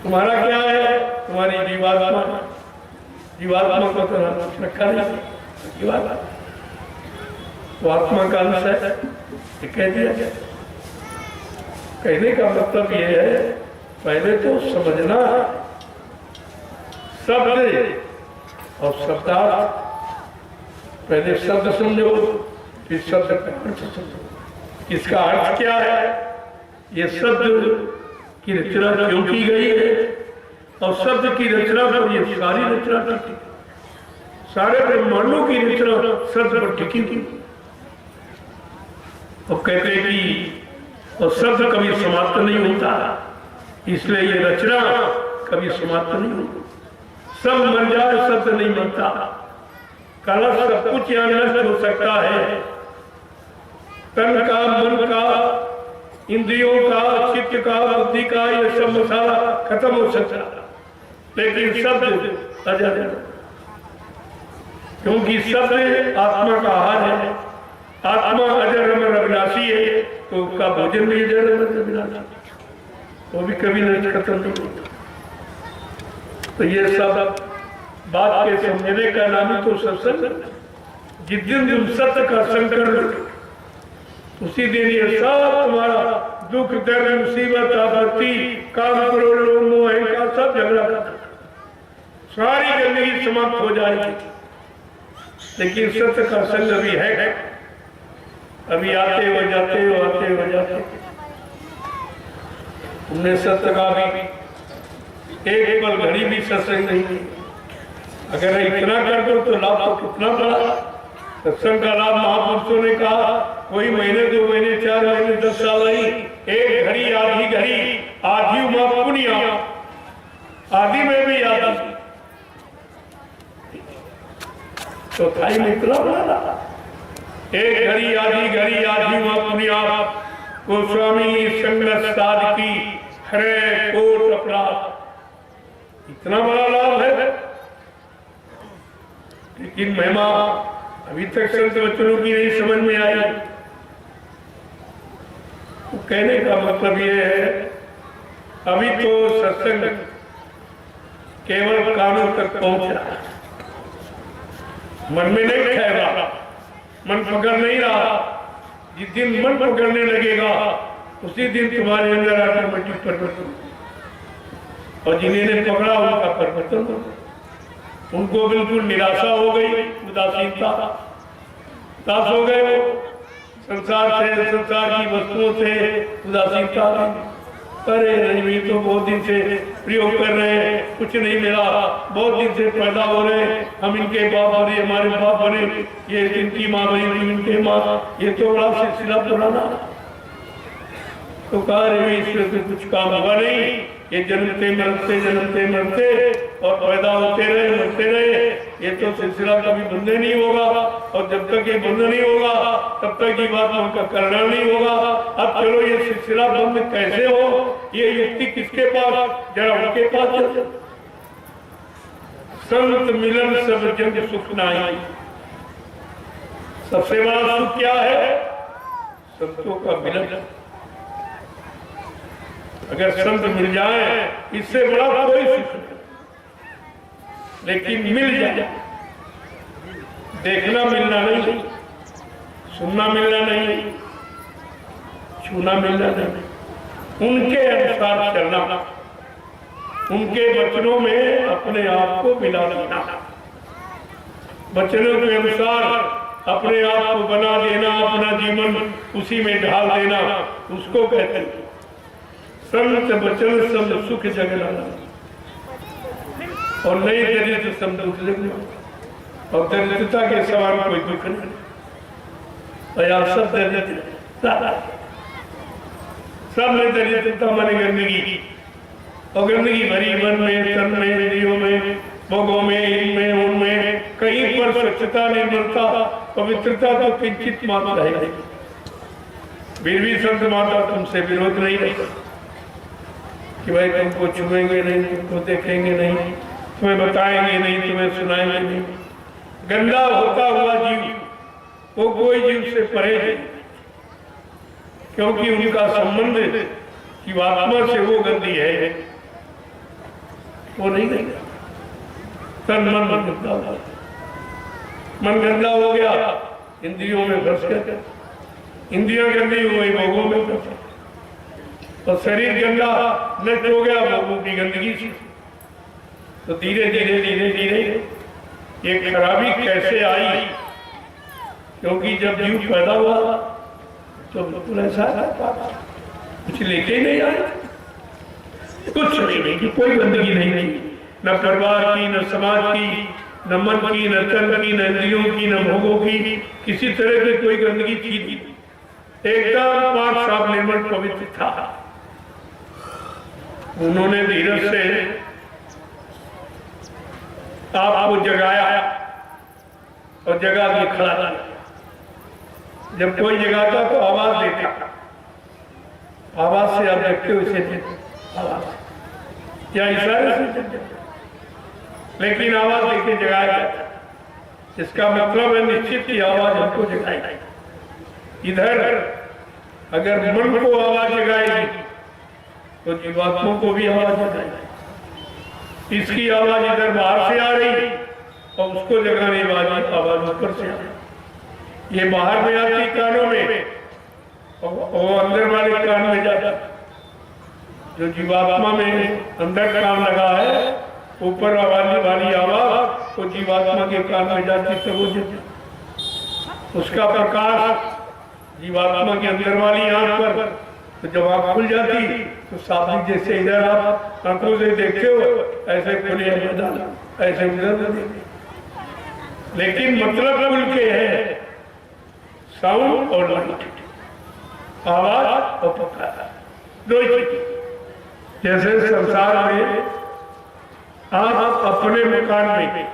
तुम्हारा क्या है? तुम्हारी जीवात्मा, जीवात्मा को तो नाम रखा नहीं, जीवात्मा तो आत्मा का अंश है, ये कह दिया गया। कहने का मतलब ये है, पहले तो समझना शब्द और शब्दार्थ, पहले शब्द समझो फिर शब्द का अर्थ समझो। इसका अर्थ क्या है? ये शब्द की रचना क्यों की गई है, और शब्द की रचना पर ये सारी रचना टिकी, सारे ब्रह्मांडों की रचना शब्द पर टिकी थी। और कहते कि और शब्द कभी समाप्त नहीं होता, इसलिए ये रचना कभी समाप्त नहीं होती। सब मर जाए, शब्द नहीं मरता। कलश सब कुछ यहाँ नष्ट हो सकता है, तन का, मन का, इंद्रियों का, चित्त का, बुद्धि का, ये सब मसाला खत्म हो सकता, लेकिन शब्द अजर है, क्योंकि शब्द आत्मा का आहार है। आत्मा अजर अमर अविनाशी है, तो उसका भोजन भी अजर अमर अविनाशी, वो भी कभी नहीं खत्म नहीं होता। तो ये सब बात के समझने का नाम ही तो सत्संग। जिस दिन तुम सत्य का संकल्प, उसी दिन ये सब तुम्हारा दुख, दर्द, मुसीबत, आपत्ति, काम, क्रोध, लोभ, मोह, अहंकार सब झगड़ा करता, सारी गंदगी समाप्त हो जाएगी। लेकिन सत्य का संग अभी है, अभी आते हो जाते हो, आते हो जाते हो। तुमने सत्य का भी एक पल घड़ी भी सत्संग नहीं की। अगर इतना कर दो तो लाभ तो कितना बड़ा। सत्संग का लाभ महापुरुषों ने कहा, कोई महीने, 2 महीने, 4 महीने, 10 साल नहीं, एक घड़ी, आधी घड़ी, आधी उमा पुनिया, आधी में भी आधी, तो थाई मित्रा बना। एक घड़ी, आधी घड़ी, आधी उमा पुनिया, गोस्वामी संगत साध की हरे कोट अपराध, इतना बड़ा लाभ है। लेकिन महिमा अभी तक संत वचनों की नहीं समझ में आई। तो कहने का मतलब ये है, अभी तो सत्संग केवल कानों तक पहुंच रहा है, मन में नहीं ठहरा, मन पकड़ नहीं रहा। जिस दिन मन पकड़ने लगेगा उसी दिन तुम्हारे अंदर ऑटोमेटिक परिवर्तन, और जिन्हें पकड़ा उनका परिवर्तन हो, उनको बिल्कुल निराशा हो गई, उदासीनता, दास हो गए वो संसार से, संसार की वस्तुओं से उदासीनता। अरे नहीं, तो बहुत दिन से प्रयोग कर रहे हैं, कुछ नहीं मिला, बहुत दिन से पैदा हो रहे हैं, हम इनके बाप बने, हमारे बाप बने, ये इनकी माँ बनी, इनके माँ, ये तो बड़ा सिलसिला पुराना। तो कहा रहे इसमें तो कुछ काम हुआ नहीं, ये जन्मते मरते और पैदा होते रहे, मरते रहे, ये तो सिलसिला कभी बंद नहीं होगा। और जब तक ये बंद नहीं होगा तब तक ये बात उनका करना नहीं होगा। अब चलो ये सिलसिला बंद कैसे हो, ये युक्ति किसके पास, जरा उनके पास चलो। संत मिलन सब जग सुख नाई, सबसे बड़ा सुख क्या है? संतों का मिलन। अगर संत मिल जाए इससे बड़ा कोई सुख नहीं, लेकिन मिल जाए। देखना मिलना नहीं, सुनना मिलना नहीं, छूना मिलना नहीं, उनके अनुसार चलना, उनके वचनों में अपने आप को मिला देना, वचनों के अनुसार अपने आप को बना देना, अपना जीवन उसी में ढाल देना, उसको कहते हैं संत वचन सब सुख जग लाना। और नहीं दरिद्र सब दुख लगना, और दरिद्रता के समान कोई दुख नहीं। और सब दरिद्र, सब में दरिद्रता माने गंदगी, और गंदगी भरी मन में, तन में, इंद्रियों में, भोगों में, इनमें, उनमें, कहीं पर स्वच्छता, निर्मलता, पवित्रता तो किंचित मात्र है। फिर भी संत माता तुमसे विरोध नहीं रहेगा कि भाई तुमको छुएंगे नहीं, तुमको देखेंगे नहीं, तुम्हें बताएंगे नहीं, तुम्हें सुनाएंगे नहीं। गंदा होता हुआ जीव वो कोई जीव से परे है, क्योंकि उनका संबंध जीवात्मा से वो गंदी है, वो नहीं देगा। तन मन गंदा हुआ, मन गंदा हो गया, इंद्रियों में फंस गया, इंद्रियां गंदी हो गई, भोगों में फंस गया, और शरीर गंदा नष्ट हो गया भोगों की गंदगी से। तो धीरे धीरे धीरे धीरे ये खराबी कैसे आई? क्योंकि जब जीव पैदा हुआ तो बिल्कुल ऐसा कुछ लेके नहीं आए, कुछ नहीं की, कोई गंदगी नहीं थी, न परिवार की, न समाज की, न मन की, न तन की, न इंद्रियों की, न भोगों की, किसी तरह की कोई गंदगी थी। एकदम पाक साफ निर्मल पवित्र था। उन्होंने धीरज से आपको जगाया और जगा के खड़ा किया। जब कोई जगाता तो आवाज देता, आवाज से आप देखते हो इसे, आवाज या इशारे से देखते, लेकिन आवाज देके जगाया जाता, इसका मतलब है निश्चित की आवाज हमको जगाएगी। इधर अगर मन को आवाज जगाएगी तो जीवात्मा को भी आवाज जगाएगी। इसकी आवाज इधर बाहर से आ रही और उसको जगाने वाली आवाज ऊपर से आ रही। ये बाहर में आती कानों में और अंदर वाले कान में जाता। जो जीवात्मा में अंदर कान लगा है, ऊपर आवाज वाली आवाज तो जीवात्मा के कान में जाती, तो वो उसका प्रकाश जीवात्मा के अंदर वाली आंख पर, तो जब आंख खुल जाती तो साथी जैसे इधर आप आंखों से देखते हो ऐसे खुले मैदान, ऐसे उधर देखे। लेकिन मतलब खुल के है साउंड और लाइट, आवाज और पुकार, दो चीज। जैसे संसार में आप अपने मकान में,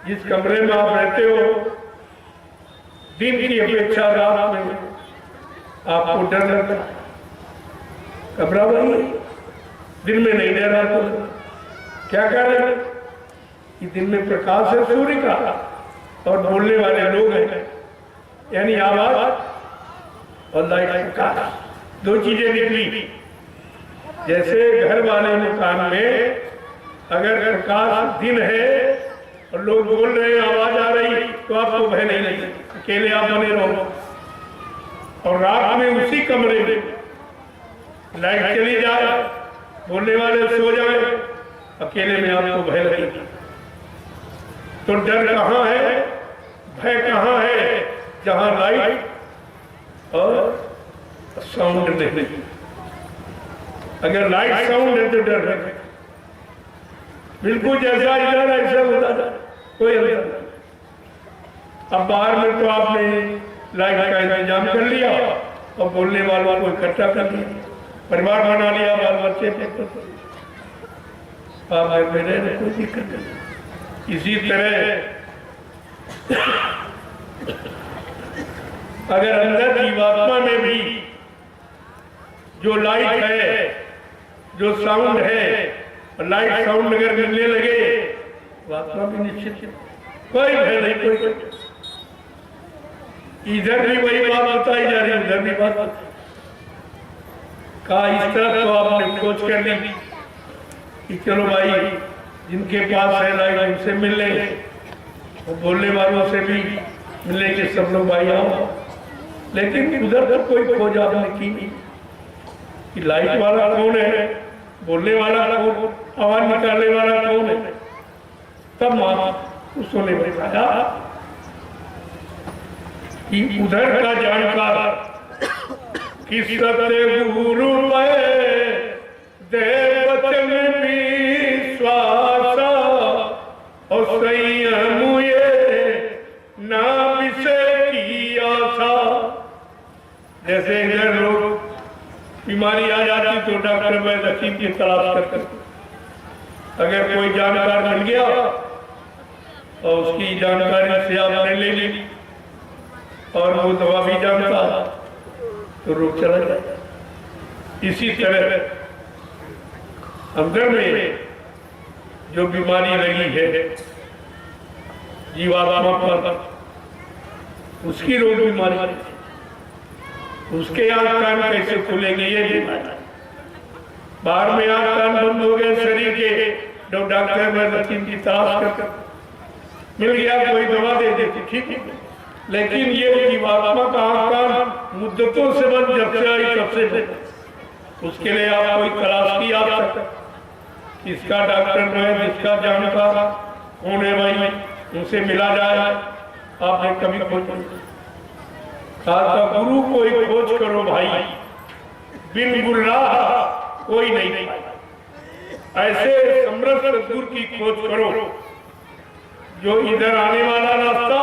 जिस कमरे में आप रहते हो, दिन की अपेक्षा रात में आपको डर लगता है, घबरा वही, दिन में नहीं डर रहा तो क्या कारण? कि दिन में प्रकाश है सूर्य का और बोलने वाले लोग हैं, यानी आवाज और लाइट प्रकाश, दो चीजें निकली। जैसे घर वाले मकान में अगर प्रकाश दिन है और लोग बोल रहे हैं, आवाज आ रही, तो आपको भय नहीं लगेगा, अकेले आप बने रहो। और रात में उसी कमरे में लाइट चली जाए, बोलने वाले सो जाए, अकेले में आपको भय लगेगा। तो डर कहाँ है, भय कहाँ है? जहाँ लाइट और साउंड नहीं। अगर लाइट साउंड है तो डर है, बिल्कुल जैसा इधर ऐसा होता था, कोई अंतर नहीं। अब बाहर में तो आपने लाइट का इंतजाम कर लिया और बोलने वालों को इकट्ठा कर लिया, परिवार बना लिया, बाल बच्चे आप घर में रहे, कोई दिक्कत नहीं। इसी तरह अगर अंदर जीवात्मा में भी जो लाइट है, जो साउंड है, लाइट साउंड अगर मिलने लगे तो आत्मा भी निश्चित, कोई भय नहीं, कोई इधर भी वही बात बताई जा रही, उधर भी बात कहा। इस तरह तो आपने खोज कर ली कि चलो भाई जिनके पास है लाइट उनसे मिल लेंगे, और बोलने वालों से भी मिलेंगे, सब लोग भाई आओ। लेकिन उधर तक कोई खोज आपने की नहीं कि लाइट वाला कौन है, बोलने वाला कौन, आवाज निकालने वाला कौन है। तब उसने बताया कि उधर का जानकार कि सतगुरु दे बचन विश्वास और संयम ना विषय की आशा। जैसे इधर लोग बीमारी आ जाती तो डॉक्टर में हकीम की तलाश करते, अगर कोई जानकार मिल गया और उसकी जानकारी से आपने ले ली और वो दवा भी जानता तो रोग चला जाए। इसी तरह अंदर में जो बीमारी लगी है जीवात्मा पर, उसकी रोग बीमारी, उसके आंख कान कैसे खुलेंगे ये बीमारी। बाहर में आंख कान बंद हो गए शरीर के, डॉक्टर में हकीम की तलाश करते, मिल गया कोई दवा दे देती, ठीक है। लेकिन ये जीवात्मा का आंख कान मुद्दतों से बंद, जब से आई तब से बंद। उसके लिए आप कोई तलाश की आप सकते, इसका डॉक्टर है जिसका जानकार कौन है भाई, उनसे मिला जाए। आपने कभी खोज कहा गुरु कोई खोज करो भाई, बिन गुरराह कोई नहीं। ऐसे समरस सद्गुरु की खोज करो जो इधर आने वाला रास्ता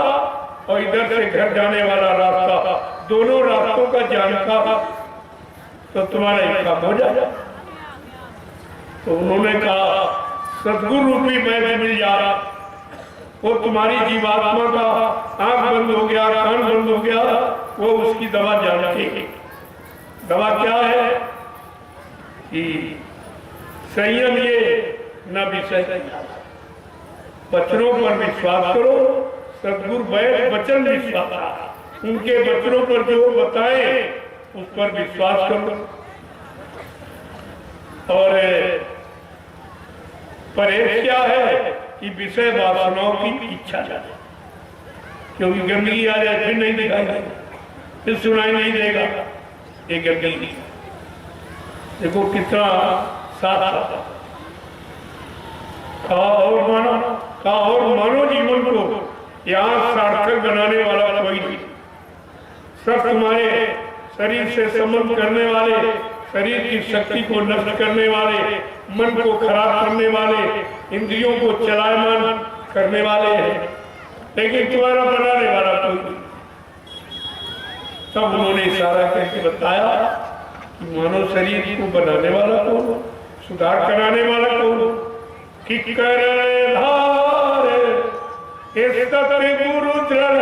और इधर से घर जाने वाला रास्ता, दोनों रास्तों का जानकार, तो तुम्हारा एक काम हो जाएगा। तो उन्होंने कहा सद्गुरु रूपी मैं मिल जा रहा, वो तुम्हारी जीवात्मा का आंख बंद हो गया, कान बंद हो गया, वो उसकी दवा जानती है। दवा क्या है कि संयम ये न विषय, वचनों पर विश्वास करो। सद्गुरु वचन विश्वास, उनके वचनों पर जो बताए उस पर विश्वास करो। और परहेज क्या है कि विषय वासनाओं की इच्छा जाए, क्योंकि गंदगी आ जाए फिर नहीं दिखाई देगा, फिर सुनाई नहीं देगा ये गंदगी। देखो कितना साथ और मानो जीवन को यहाँ सार्थक बनाने वाला कोई नहीं। सब तुम्हारे शरीर से संबंध करने वाले, शरीर की शक्ति को नष्ट करने वाले, मन को खराब करने वाले, इंद्रियों को चलायमान करने वाले हैं, लेकिन तुम्हारा बनाने वाला कोई नहीं। तब उन्होंने इशारा करके बताया कि मानव शरीर को बनाने वाला कौन, सुधार कराने वाला कौन, कि करे धारे इस गुरु दृढ़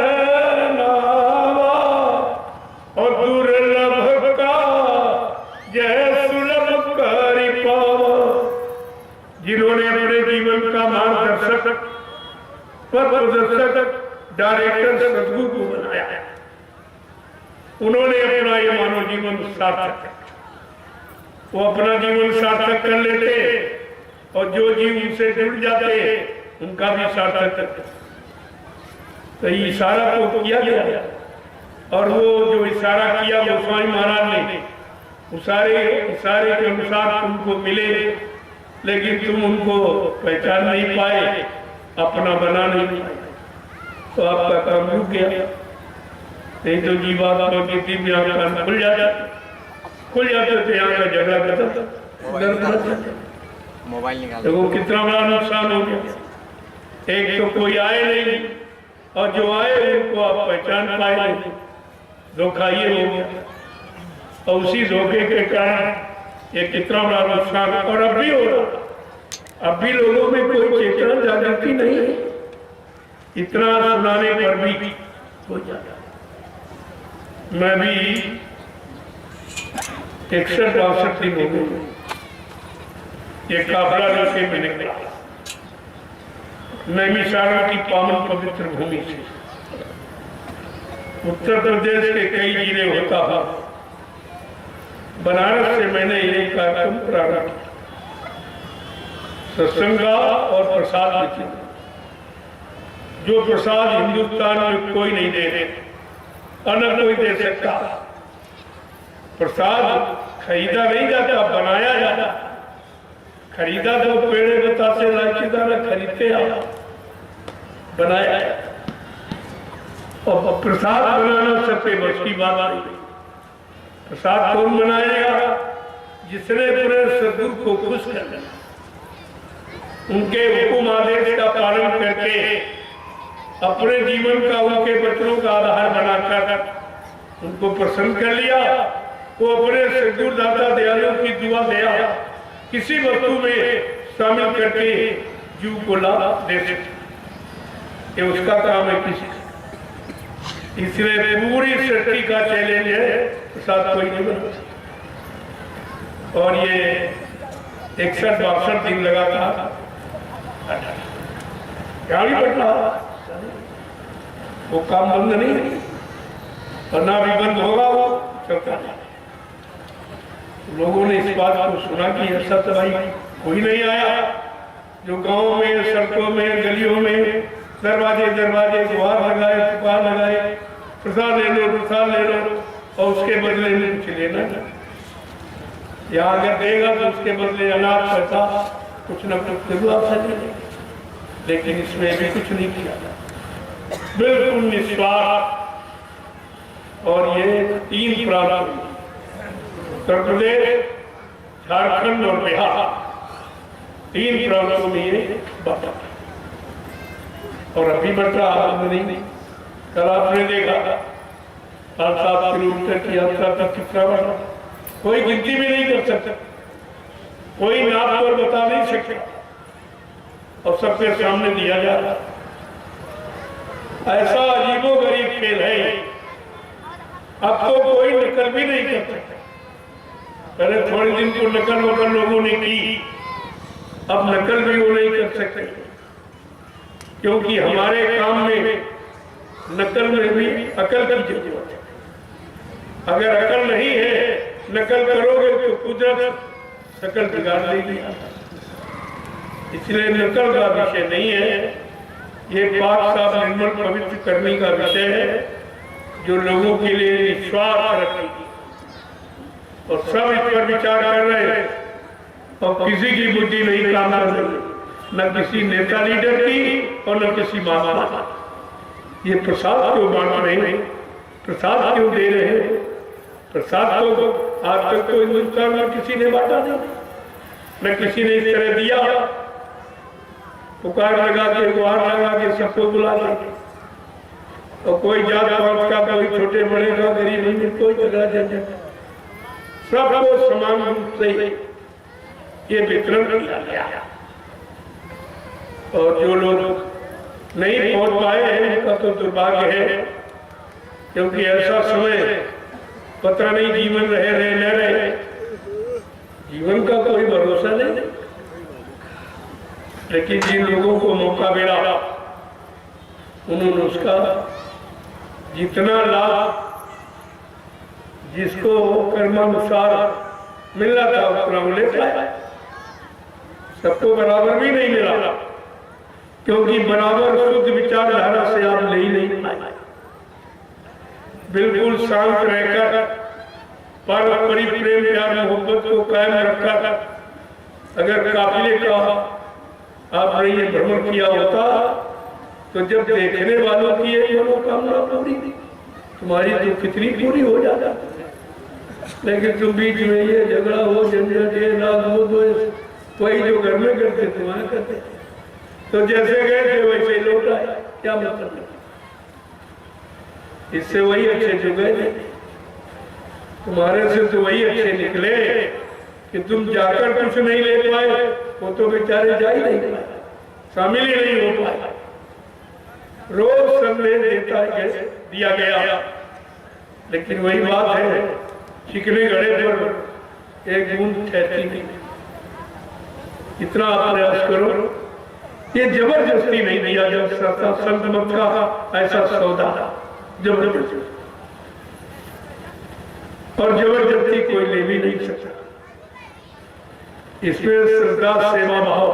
नावा और दुर्लभ का जय सुलभ करी पावा। जिन्होंने अपने जीवन का मार्गदर्शक, पथ प्रदर्शक, डायरेक्टर सद्गुरु को बनाया, उन्होंने अपना ये मानव जीवन सार्थक, वो अपना जीवन सार्थक कर लेते और जो जीव उनसे जुड़ जाते उनका भी सार्थक। तो इशारा तो किया गया, और वो जो इशारा किया गोस्वामी महाराज ने, इशारे के अनुसार तुमको मिले, लेकिन तुम उनको पहचान नहीं पाए, अपना बना नहीं पाए, तो आपका काम रुक गया। नहीं तो जीवात्मा की दिव्य आंख खुल जाते थे, यहाँ का झगड़ा खत्म। मोबाइल निकाल, देखो कितना बड़ा नुकसान हो गया। एक तो कोई आए नहीं, और जो आए उनको आप पहचान पाए नहीं, धोखा ये हो गया। और उसी धोखे के कारण ये कितना बड़ा नुकसान, और अब भी हो रहा। अब भी लोगों में कोई चेतना जागृति नहीं है, इतना सुनाने पर भी हो जाता। मैं भी 61-62 दिन हो गए ये काफिला लेके मैंने निकला नैमिषारण्य की पावन पवित्र भूमि से। उत्तर प्रदेश के कई जिले होता है। बनारस से मैंने ये कार्यक्रम प्रारंभ किया, सत्संग और प्रसाद वितरण। जो प्रसाद हिंदुस्तान में कोई नहीं दे रहे, अन्य कोई दे सकता। प्रसाद खरीदा नहीं जाता, बनाया जाता। खरीदा तो पेड़े बतासे लाइचीदार खरीदते आप, बनाया और प्रसाद बनाना सबसे बस की बात नहीं। प्रसाद कौन बनाएगा? जिसने पूरे सदगुरु को खुश करना, उनके हुकुम आदेश का पालन करके अपने जीवन का उनके वचनों का आधार बनाकर उनको प्रसन्न कर लिया, वो अपने सदगुरु दाता दयालु की दुआ दया किसी वस्तु में शामिल करके जीव को लाभ दे सकते, ये उसका काम है। किसी इसलिए पूरी सृष्टि का चैलेंज है, प्रसाद कोई नहीं बना सकता। और ये 61-62 दिन लगा था, गाड़ी बढ़ा, वो काम बंद नहीं, वरना भी बंद होगा, वो चलता है। लोगों ने इस बात को सुना कि ऐसा तो भाई कोई नहीं आया जो गांव में, सड़कों में, गलियों में दरवाजे दरवाजे गुहार लगाए, पुकार लगाए, प्रसाद ले लो, प्रसाद ले लो, और उसके बदले में कुछ लेना नहीं। या अगर देगा तो उसके बदले अनाज पैसा कुछ न कुछ जरूर आपसे लेंगे, लेकिन इसमें भी कुछ नहीं किया, बिल्कुल निस्वार्थ। और ये 3 प्रांत, उत्तर प्रदेश, झारखंड और बिहार, 3 प्रांतों में ये बात, और अभी बढ़ रहा नहीं। कल आपने देखा 7 किलोमीटर की यात्रा का कितना बढ़ा, कोई गिनती भी नहीं कर सकता, कोई नाप पर बता नहीं सकता, और सबके सामने दिया जा रहा। ऐसा अजीबोगरीब खेल है, अब तो कोई नकल भी नहीं कर सकता। पहले थोड़े दिन को नकल वकल लोगों ने की, अब नकल भी वो नहीं कर सकते, क्योंकि हमारे काम में नकल में भी अकल की जरूरत है। अगर अकल नहीं है, नकल करोगे तो कुदरत शकल बिगाड़ देगी। इसलिए नकल का विषय नहीं है, ये पाक साफ निर्मल पवित्र करने का विषय है, जो लोगों के लिए निस्वार्थ रखेगी। और सब इस पर विचार कर रहे हैं, और किसी की बुद्धि नहीं काम कर रही, न किसी नेता लीडर की और न किसी महात्मा। ये प्रसाद क्यों बांट रहे हैं, प्रसाद क्यों दे रहे हैं? प्रसाद को आज तक तो हिंदुस्तान में किसी ने बांटा नहीं, न किसी ने इस तरह दिया। पुकार लगा के, गुहार लगा के सबको बुला लेंगे, और कोई जात पात का, कोई छोटे बड़े का, गरीब नहीं, कोई झगड़ा झंझट, सबको समान रूप से ये वितरण किया गया। और जो लोग नहीं पहुंच पाए हैं उनका तो दुर्भाग्य है, क्योंकि ऐसा समय पता नहीं जीवन रहे न रहे, जीवन का कोई भरोसा नहीं। लेकिन जिन लोगों को मौका मिला, उन्होंने उसका जितना लाभ जिसको कर्मानुसार मिलना था उतना ले पाया। सबको बराबर भी नहीं मिला, क्योंकि बराबर शुद्ध विचारधारा से आप ले ही नहीं पाए। बिल्कुल शांत रहकर पारस्परिक प्रेम प्यार मोहब्बत को कायम रखकर अगर काफिले का आपने ये भ्रमण किया होता, तो जब देखने वालों की ये मनोकामना पूरी, तुम्हारी तो कितनी पूरी हो जाता। लेकिन तुम बीच में ये झगड़ा हो, झंझट, ये नाग हो, तो वही जो घर में करते थे वहां करते, तो जैसे गए थे वैसे लौट आए। क्या मतलब? इससे वही अच्छे जो गए थे, तुम्हारे से तो वही अच्छे निकले कि तुम जाकर कुछ नहीं ले पाए, वो तो बेचारे जा ही नहीं पाए, शामिल ही नहीं हो पाए। रोज संदेश दिया गया, लेकिन वही बात है, चिकने घड़े पर एक बूंद ठहरती नहीं। इतना आप प्रयास करो, ये जबरदस्ती नहीं दिया जा सकता। संत मत का ऐसा सौदा जबरदस्ती और जबरदस्ती कोई ले भी नहीं सकता। इसमें श्रद्धा, सेवा भाव,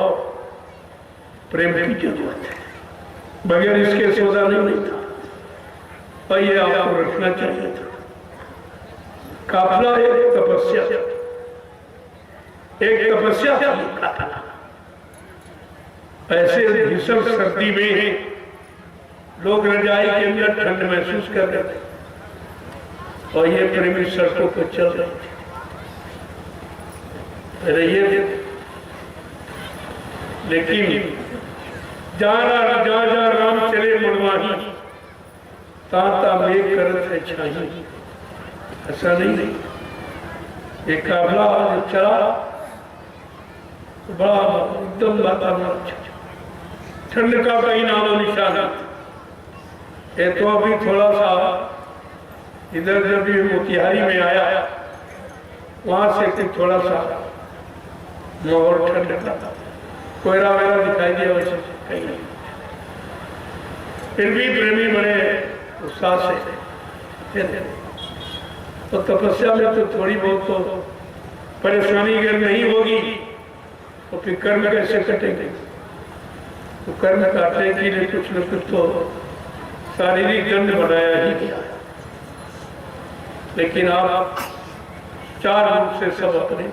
प्रेम की जरूरत है, बगैर इसके सौदा नहीं था। और ये आपको रखना चाहिए था। काफिला एक तपस्या थी। ऐसे भीषण सर्दी में लोग रजाई के अंदर ठंड महसूस कर रहे थे और ये प्रेमी सड़कों पर चल रहे थे। लेकिन जहाँ राम चले मनवाही, ता मेघ करत है छाही। ऐसा नहीं, एक काफिला चला तो बड़ा एकदम वातावरण ठंड का कहीं नामो निशान। ये तो अभी थोड़ा सा इधर जब भी मोतिहारी में आया, वहां से थोड़ा सा माहौल ठंड का कोयरा वगैरह दिखाई दिया, वैसे कहीं नहीं। फिर भी प्रेमी बड़े उत्साह से। तो तपस्या में तो थोड़ी बहुत तो परेशानी अगर नहीं होगी तो फिर कर्म कैसे कटेंगे? तो कर्म काटने के लिए कुछ न कुछ तो शारीरिक दंड बनाया ही गया। लेकिन आप चार रूप से सब अपने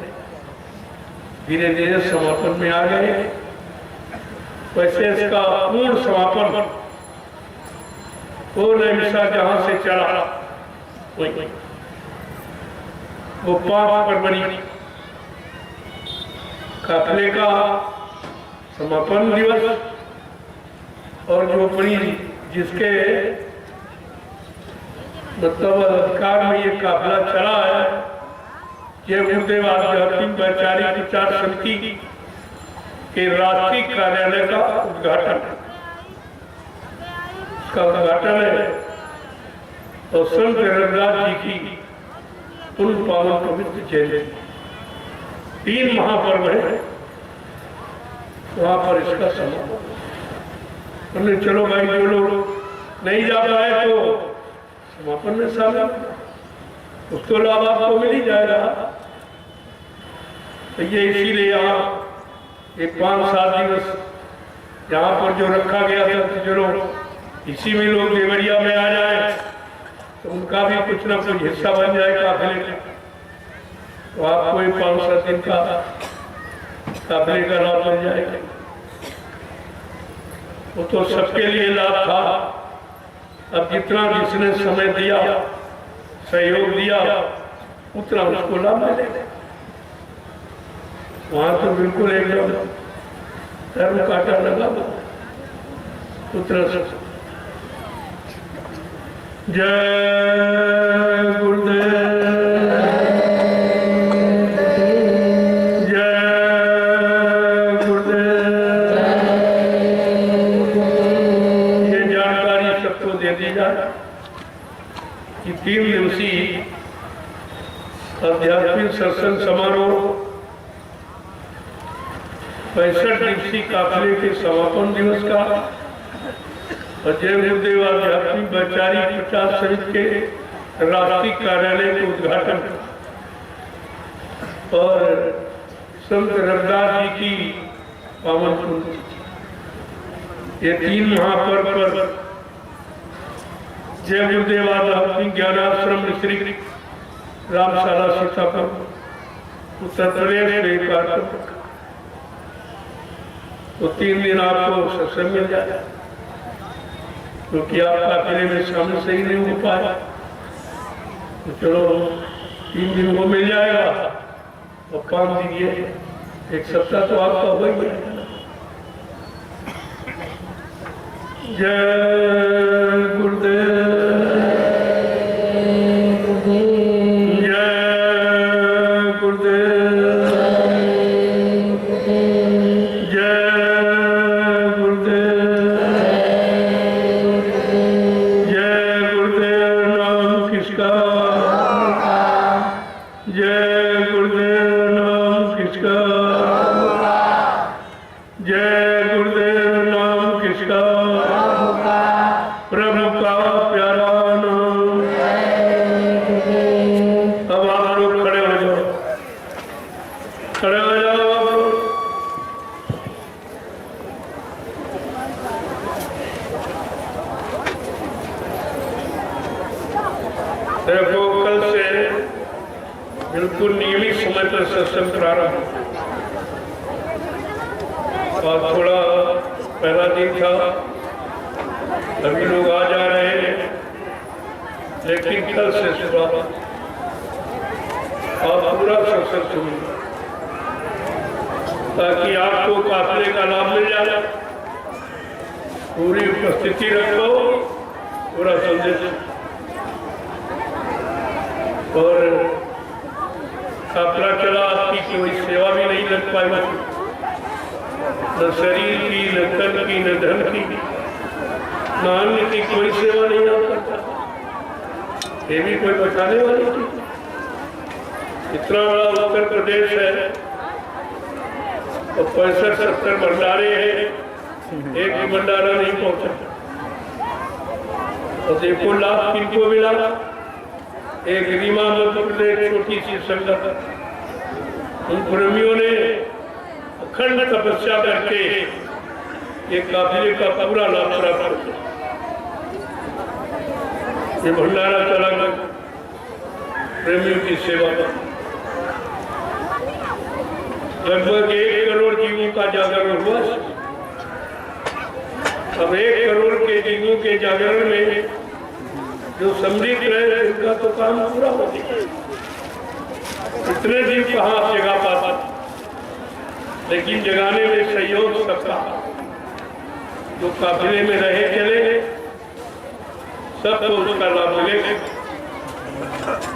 धीरे धीरे समापन में आ गए। वैसे इसका पूर्ण समापन वो निमिषा जहां से चला वही वो 5 फरवरी काफिले का समापन दिवस और जो अपनी जिसके मतलब अधिकार में ये काफिला चला है, ये गुरुदेव आध्यात्मिक वैचारिक विचार समिति के राष्ट्रीय कार्यालय का उद्घाटन है और संत रविदास जी की पुण्य पावन पवित्र जयंती 3 महापर्व है, वहां पर इसका समापन। हमने चलो भाई जो लोग नहीं जा पाए तो समापन में शामिल, उसको लाभ आपको मिल ही जाएगा। तो ये इसीलिए यहाँ एक 5-7 दिवस यहाँ पर जो रखा गया था कि चलो इसी में लोग देवरिया में आ जाए तो उनका भी कुछ ना कुछ हिस्सा बन जाए काफिले का। तो आपको 5-7 दिन का काफिले का लाभ मिल जाएगा। वो तो सबके लिए लाभ था। अब जितना जिसने समय दिया, सहयोग दिया, उतना उसको लाभ मिलेगा। वहां तो बिल्कुल एकदम धर्म काटा लगा उतना सब। जय गुरुदेव, जय गुरुदेव। ये जानकारी सबको दे दी जाए कि 3 दिवसीय आध्यात्मिक सत्संग समारोह 65 दिवसीय काफिले के समापन दिवस का और जय गुरुदेव आध्यात्मिक वैचारिक विचार समिति के राष्ट्रीय कार्यालय के उद्घाटन और संत रविदास जी की पावन पुण्य, ये 3 महापर्व पर जय गुरुदेव आध्यात्मिक ज्ञानाश्रम श्री रामशाला सीतापुर उत्तर प्रदेश में कार्यक्रम। तो 3 दिन आपको सत्संग मिल जाए, क्योंकि आप काफिले में शामिल सही नहीं हो पाए। तो चलो 3 दिन को मिल जाएगा और 5 दिन ये 1 सप्ताह तो आपका हो ही जाएगा। जय गुरुदेव, अब देखो कल से बिल्कुल नियमित समय पर सत्संग प्रारंभ और थोड़ा पहला दिन था, अभी लोग आ जा रहे हैं, लेकिन कल से सुबह आप पूरा सत्संग सुनिए ताकि आपको काफिले का लाभ मिल जाए। पूरी उपस्थिति रखो, पूरा संदेश और काफिला चला, आपकी कोई सेवा भी नहीं लग पाई, न शरीर की, न तन की, न धन की, न अन्य की कोई सेवा नहीं आ सकता। ये भी कोई बताने वाली चीज। इतना बड़ा उत्तर प्रदेश है और 65-70 भंडारे हैं, एक भी भंडारा नहीं पहुंचा। और देखो लाभ किनको मिला। एक रीमा मध्य प्रदेश छोटी सी संगत, उन प्रेमियों ने अखंड तपस्या करके ये काफिले का पूरा लाभ प्राप्त किया। ये भंडारा चला गया प्रेमियों की सेवा का। लगभग 1 करोड़ जीवों का जागरण हुआ। अब 1 करोड़ के जीवों के जागरण में जो सम्मिलित रहे उनका तो काम पूरा हो गया। इतने जीव कहाँ जगा पाता, लेकिन जगाने में सहयोग सबका। जो काफिले में रहे चले सबको उसका लाभ मिलेगा।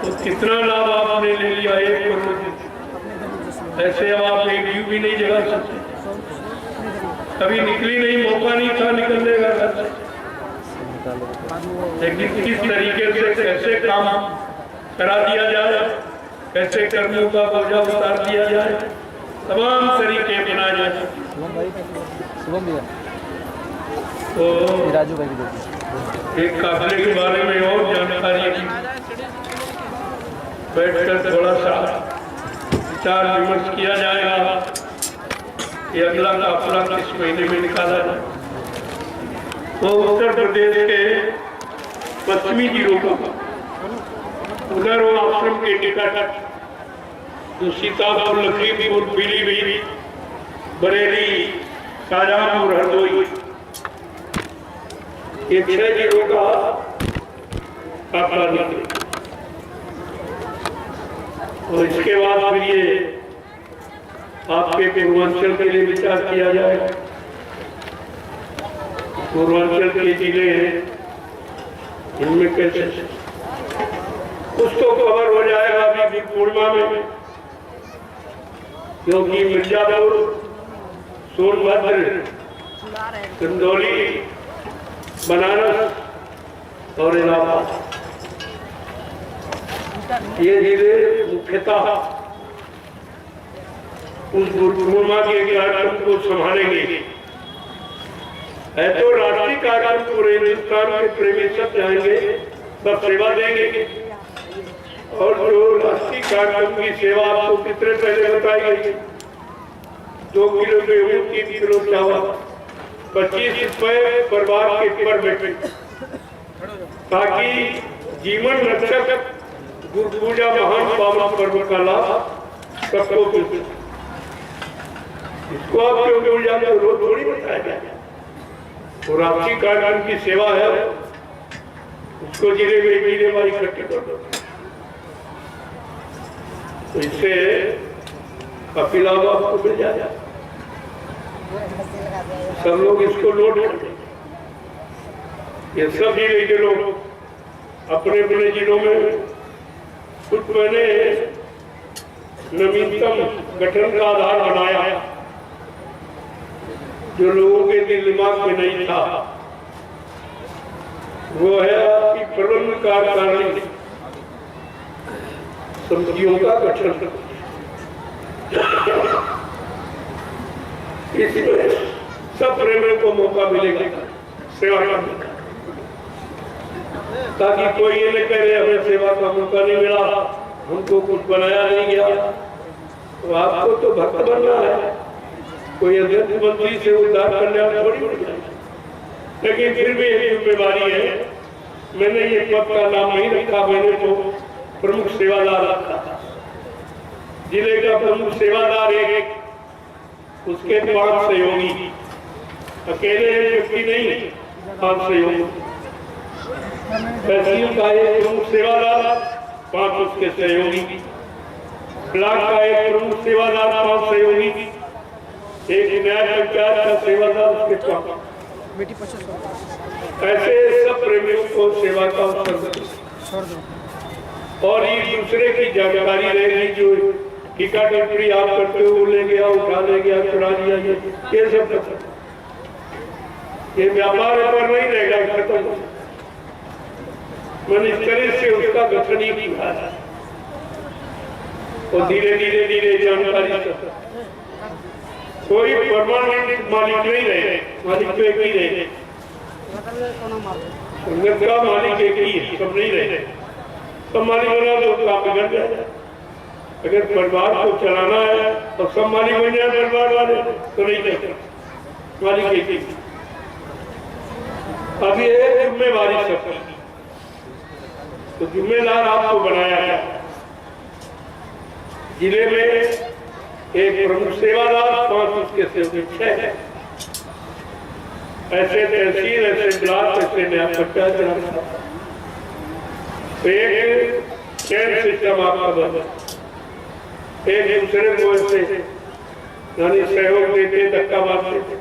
तो कितना लाभ आपने ले लिया 1 करोड़। ऐसे अब आप एक जीव भी नहीं जगा सकते, कभी निकली नहीं, मौका नहीं था निकलने का। लेकिन किस तरीके से कैसे काम करा दिया जाए, कैसे कर्मों का बोझा उतार दिया जाए, तमाम तरीके बनाए जाए। तो एक काफिले के बारे में और जानकारी बैठकर थोड़ा सा विचार विमर्श किया जाएगा कि अगला काफिला किस महीने में निकाला जाए। तो उत्तर प्रदेश के पश्चिमी जिलों का उधर वो आश्रम के निकट जो सीतापुर, लखीमपुर, पीलीभीत, बरेली, शाहजहांपुर, हरदोई, ये 6 जिलों का काफिला निकले। और इसके बाद फिर ये आपके पूर्वांचल के लिए विचार किया जाएगा। पूर्वांचल के जिले हैं, इनमें कैसे कुछ तो कवर हो जाएगा अभी पूर्णिमा में, क्योंकि मिर्जापुर, सोनभद्र, चंदौली, बनारस और इलाहाबाद, ये जिले मुख्यतः उस पूर्णिमा के कार्यक्रम को संभालेंगे। है तो राष्ट्रीय कार्यक्रम पूरे हिंदुस्तान के प्रेमी सब जाएंगे, सब सेवा देंगे। और जो राष्ट्रीय कार्यक्रम की सेवा आपको कितने पहले बताई गई, 2 किलो गेहूं, 3 किलो चावल, 25 रुपए पर बार के पर बैठे, ताकि जीवन रक्षक गुरु पूजा महान पावन पर्व का लाभ सबको मिले। इसको आप क्यों भूल जाते हो, रोज थोड़ी बताया जाए। और राष्ट्रीय कार्यक्रम की सेवा है, उसको जिले में महीने वाली इकट्ठे कर दो। तो इससे काफी लाभ आपको मिल जाएगा। सब लोग इसको नोट करें। ये सब जिले के लोग अपने अपने जिलों में कुछ मैंने नवीनतम गठन का आधार बनाया जो लोगों के दिल दिमाग में नहीं था। वो है आपकी प्रबंध कार्यकारिणी समितियों का गठन। इसमें सब प्रेमियों को मौका मिलेगा सेवा करने का, ताकि कोई ये न करे हमें सेवा का मौका नहीं मिला, हमको कुछ बनाया नहीं गया। तो आपको तो भक्त बनना है, कोई अध्यक्ष मंत्री से उद्धार करने वाला थोड़ी बन जाए। लेकिन फिर भी एक जिम्मेवारी है मैंने ये पद का नाम नहीं रखा, मैंने तो प्रमुख सेवादार रखा था। जिले का प्रमुख सेवादार एक, उसके 5 सहयोगी, अकेले व्यक्ति नहीं, 5 सहयोगी। तहसील का एक प्रमुख सेवादार, 5 उसके सहयोगी। ब्लॉक का एक प्रमुख सेवादार, 5 सहयोगी। एक न्याय पंचायत का सेवादार, उसके 5। ऐसे सब प्रेमियों को सेवा का अवसर और एक दूसरे की जानकारी रहेगी। जो टीका टिप्पणी आप करते हो, ले गया, उठा ले गया, चुरा लिया, ये सब ये व्यापार पर नहीं रहेगा, खत्म। मन इस तरह से उसका गठन ही हुआ है और धीरे धीरे धीरे जानकारी कोई परमानेंट मालिक नहीं रहे, मालिक तो एक ही रहे, संगत का मालिक एक ही है, सब नहीं रहे। सब मालिक बना तो काम बिगड़ जाए। अगर परिवार को चलाना है और सब मालिक बन जाए परिवार वाले तो नहीं चलते, मालिक एक ही। अब ये जिम्मेवारी सबकी, तो जिम्मेदार आपको बनाया है। जिले में एक प्रमुख सेवादार, 5 उसके सहयोगी, 6 ऐसे तहसील, ऐसे ब्लॉक, ऐसे न्याय पंचायत। तो एक चैन सिस्टम आपका बना, एक दूसरे को ऐसे यानी सहयोग देते, धक्का मारते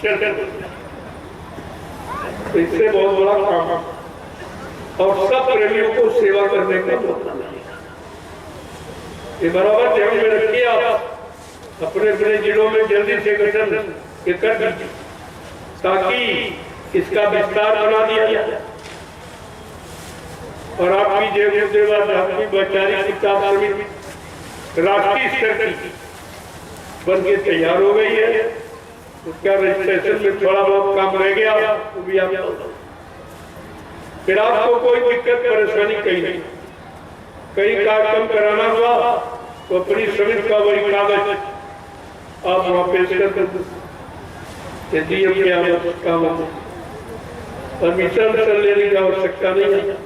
चलते, तो इससे बहुत बड़ा काम और सब प्रेमियों को सेवा करने का मौका मिलेगा। ये बराबर ध्यान में रखिए, आप अपने अपने जिलों में जल्दी से गठन कर दीजिए ताकि इसका विस्तार बना दिया जाए और आपकी जय आपकी वैचारिक शिक्षा समिति राष्ट्रीय स्तर की बन के तैयार हो गई है। उसका रजिस्ट्रेशन में थोड़ा बहुत काम रह गया, वो भी आप फिर आपको कोई दिक्कत परेशानी कहीं नहीं, कहीं कार्यक्रम कराना हुआ तो अपनी समिति का वही कागज आप वहां पेश कर काम परमिशन कर लेने की आवश्यकता नहीं है,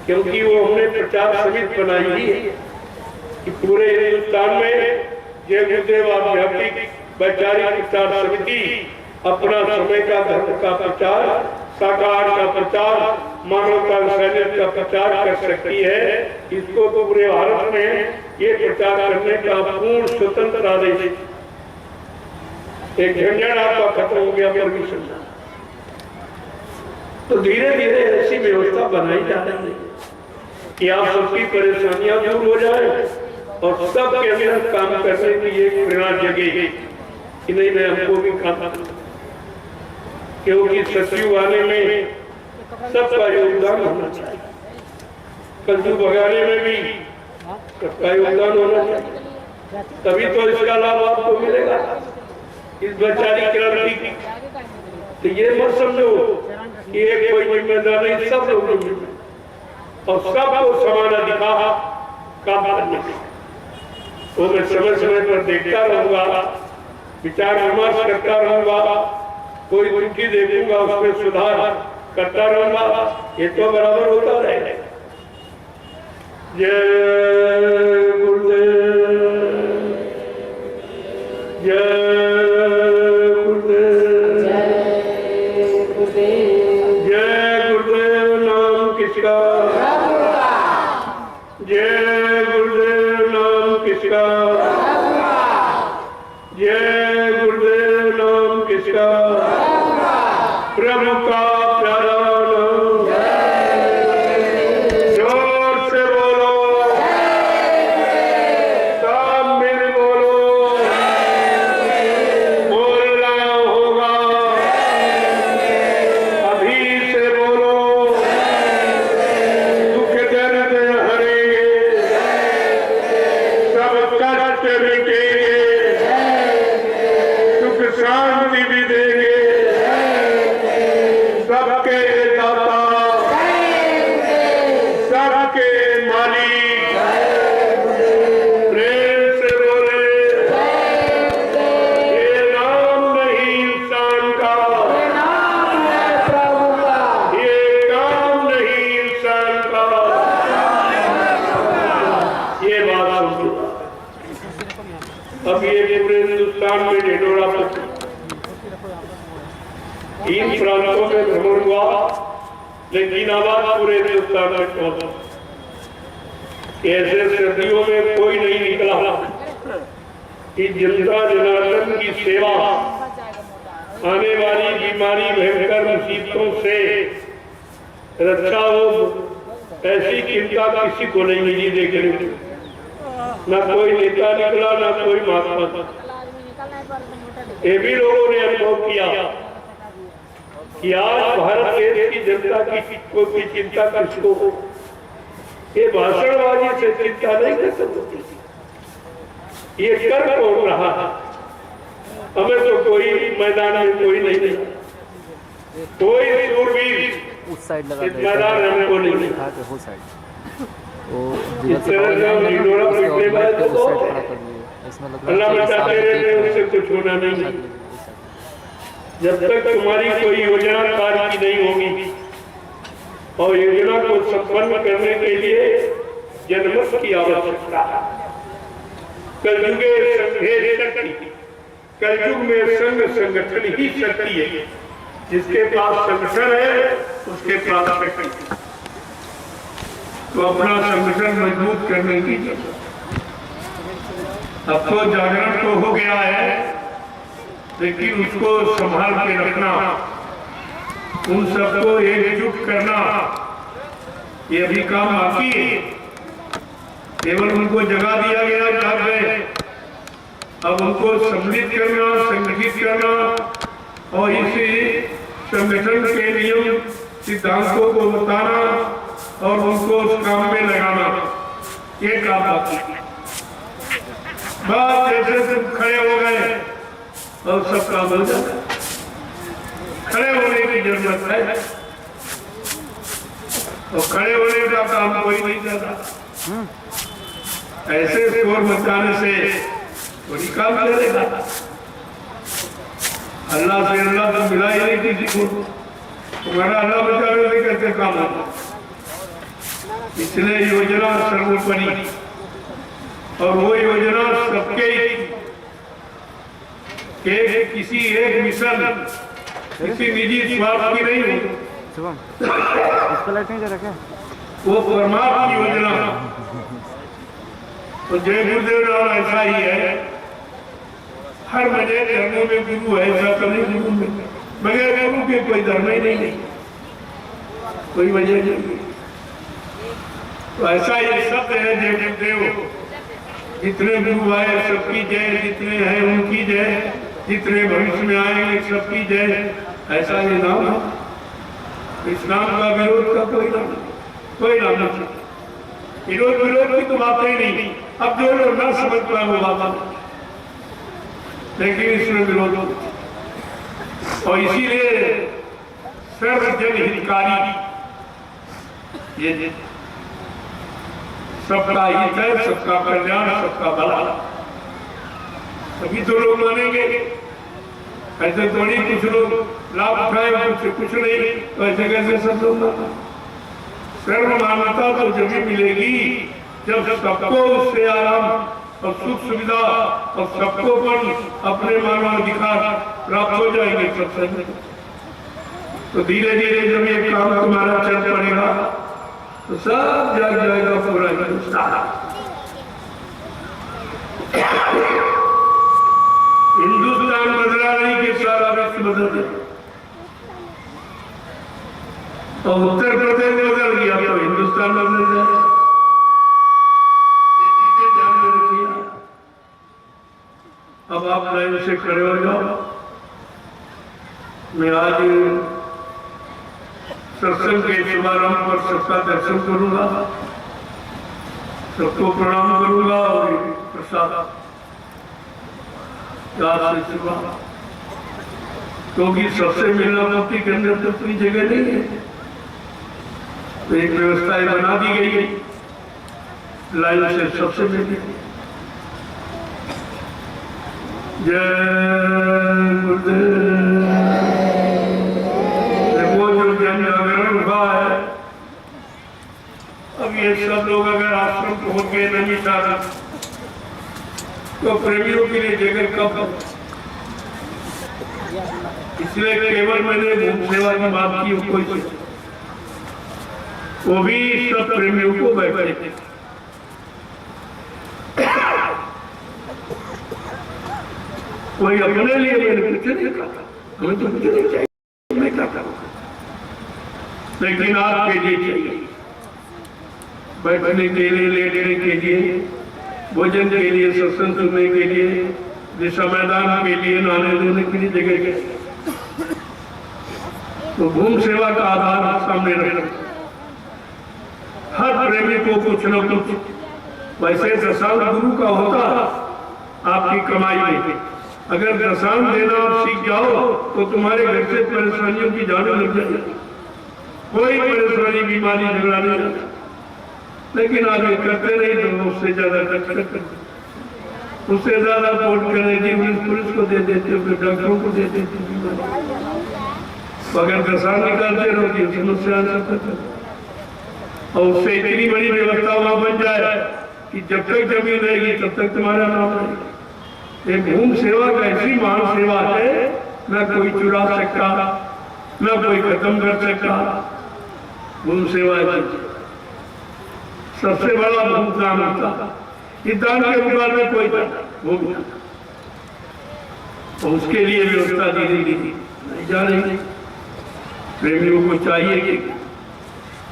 क्योंकि वो हमने प्रचार समिति बनाई है कि पूरे हिंदुस्तान में जय गुरुदेव आध्यात्मिक वैचारिक प्रचार समिति अपना समय का धर्म का प्रचार, साकार का प्रचार, मानवता सैनिक का प्रचार कर सकती है। इसको तो पूरे भारत में ये प्रचार करने का पूर्ण स्वतंत्र आदेश, एक झंझट आपका खत्म हो गया परमिशन। तो धीरे धीरे ऐसी व्यवस्था बनाई जा रही है कि आप सबकी परेशानियां दूर हो जाए और सबके अंदर काम करने की एक प्रेरणा जगेगी कि नहीं मैं हमको भी काम, क्योंकि सचिव आने में सबका योगदान होना चाहिए, कद्दू भगाने में भी सबका योगदान होना चाहिए, तभी तो इसका लाभ आपको मिलेगा इस वैचारिक क्रांति। तो ये मत समझो कि एक कोई जिम्मेदार नहीं, सब लोग और सबको समान अधिकार काम करने की। तो मैं समय समय पर देखता रहूंगा, विचार विमर्श करता रहूंगा, कोई त्रुटि देखूंगा उसमें सुधार करता रहूंगा, ये तो बराबर होता रहेगा। जय गुरुदेव, जय गुरुदेव, जय गुरुदेव नाम किसका, जय गुरुदेव नाम किसका, जय गुरुदेव नाम किसका, प्रभु का प्यारा नाम, जोर से बोलो, सब मिल बोलो, बोलना होगा, अभी से बोलो, दुख दर्द हरेंगे, सब कष्ट मिटेंगे, सुख शांति भी देंगे, ये पूरे हिंदुस्तान में ढिंढोरा पीटा। 3 प्रांतों में भ्रमण हुआ, लेकिन आवाज पूरे हिंदुस्तान में पहुंचा। ऐसे सर्दियों में कोई नहीं निकला कि जनता जनार्दन की सेवा, आने वाली बीमारी भयंकर मुसीबतों से रक्षा हो, ऐसी चिंता किसी को नहीं मिली देखने को। न कोई नेता निकला, न कोई महात्मा। ये भी लोगों ने अनुभव किया कि आज भारत देश की जनता की चिंता किसको हो। ये भाषणबाजी से चिंता नहीं कर सकती, ये कर कौन रहा है। हमें तो कोई मैदान में कोई नहीं, कोई शूरवीर उस साइड लगा इस मैदान में हमको नहीं दिखा के हो साइड वो इस तरह से हम ढिंढोरा पीटने वाले तो इसमें अल्लाह बचाते रहते, उससे कुछ होना नहीं। जब तक तुम्हारी कोई योजना कार्य की नहीं होगी और योजना को संपन्न करने के लिए जनमत की आवश्यकता है। कलयुगे संघे शक्ति, कलयुग में संघ संगठन ही शक्ति है। जिसके पास संगठन है उसके पास शक्ति। तो अपना संगठन मजबूत करने की जरूरत। अब तो जागरण तो हो गया है, लेकिन उसको संभाल के रखना, उन सबको एकजुट करना, ये अभी काम बाकी है। केवल उनको जगा दिया गया, जाग गए। अब उनको सम्मिलित करना, संगठित करना और इसी संगठन के नियम सिद्धांतों को बताना और उनको उस काम में लगाना, ये काम बाकी है। बस जैसे तुम खड़े हो गए और सब काम हो जाता। खड़े होने की जरूरत है और खड़े होने का काम कोई नहीं करता। ऐसे शोर मचाने से कोई काम करेगा। अल्लाह से अल्लाह तो मिला ही नहीं किसी को। तुम्हारा अल्लाह बचाने से कैसे काम होता। इसलिए योजना सर्वोपरि और वो योजना सबके के किसी एक मिशन, किसी निजी स्वार्थ की नहीं हो। शुभम इसको लाइट नहीं दे रखा, वो परमात्मा की योजना। तो जय गुरुदेव नाम ऐसा ही है। हर मजे धर्मों में गुरु है, ऐसा तो नहीं गुरु में बगैर गुरु के कोई धर्म ही नहीं, कोई वजह नहीं। तो ऐसा ही सत्य है जय गुरुदेव। जितने गुरु आए सबकी जय, जितने हैं उनकी जय, जितने भविष्य में आएंगे सबकी जय। ऐसा ही नाम है। इस नाम का विरोध का कोई नाम नहीं। विरोध की तो बात ही नहीं। अब जो लोग न समझ पाए वो बात, लेकिन इसमें विरोध और इसीलिए सर्व जन हितकारी, ये सबका हित है, सबका कल्याण, सबका भला, तभी तो लोग मानेंगे। ऐसे थोड़ी कुछ लोग लाभ उठाए, कुछ नहीं, तो ऐसे कैसे सब लोग माने। सर्व मान्यता तो जब मिलेगी जब सबको उससे आराम और सुख सुविधा और सबको अपने मानव अधिकार प्राप्त हो जाएंगे सब सही। तो धीरे धीरे जब ये काम तुम्हारा चल पड़ेगा तो सब जाग जाएगा पूरा हिंदुस्तान। हिंदुस्तान बदला नहीं कि सारा विश्व बदल गया। और उत्तर प्रदेश बदल गया तो हिंदुस्तान बदल जाए। ध्यान में रखिए। अब आप लाइन से खड़े हो जाओ। मैं आज सत्संग के शुभारंभ पर सबका दर्शन करूंगा, सबको प्रणाम करूंगा और प्रसाद से शुभ, क्योंकि सबसे मिलना मुक्ति के अंदर तो अपनी जगह नहीं है। तो एक व्यवस्थाएं बना दी गई, लाइन से सबसे मिलती। जय गुरुदेव। अब ये सब लोग अगर आश्रम पहुंच गए नहीं सारा तो प्रेमियों के लिए जगह कब हो? इसलिए केवल मैंने भूम सेवा की बात की, कोई वो भी सब प्रेमियों को बैठे। कोई अपने लिए मैंने कुछ नहीं कहा, हमें तो कुछ नहीं चाहिए, मैं क्या करूँ, लेकिन आपके लिए चाहिए, बैठने के लिए, लेटने के लिए, भोजन के लिए, सत्संग सुनने के लिए, दिशा मैदान के लिए, नहाने धोने के लिए जगह के। तो भूम सेवा का आधार सामने रखना, हर प्रेमी को कुछ न कुछ, वैसे दशांग गुरु का होता आपकी कमाई में, अगर दशांग देना आप सीख जाओ तो तुम्हारे घर से परेशानियों की जाने लग जाएगी, कोई परेशानी, बीमारी, झगड़ा नहीं आता। लेकिन आगे करते नहीं तो उससे ज्यादा खर्च करते, उससे ज्यादा वोट करने की पुलिस को दे देते, फिर डॉक्टरों को दे देते। अगर दशांग निकालते रहो कि समस्या और उससे इतनी बड़ी व्यवस्था वहां बन जाए कि जब तक जमीन रहेगी तब तक तुम्हारा नाम रहेगा। ये भूम सेवा का ऐसी महान सेवा है, न कोई चुरा सकता, न कोई खत्म कर सकता। भूम सेवा सबसे बड़ा भूम दान होता, इस दान के मुकाबले कोई भूम, और उसके लिए व्यवस्था दी नहीं जा रही। प्रेमियों को चाहिए कि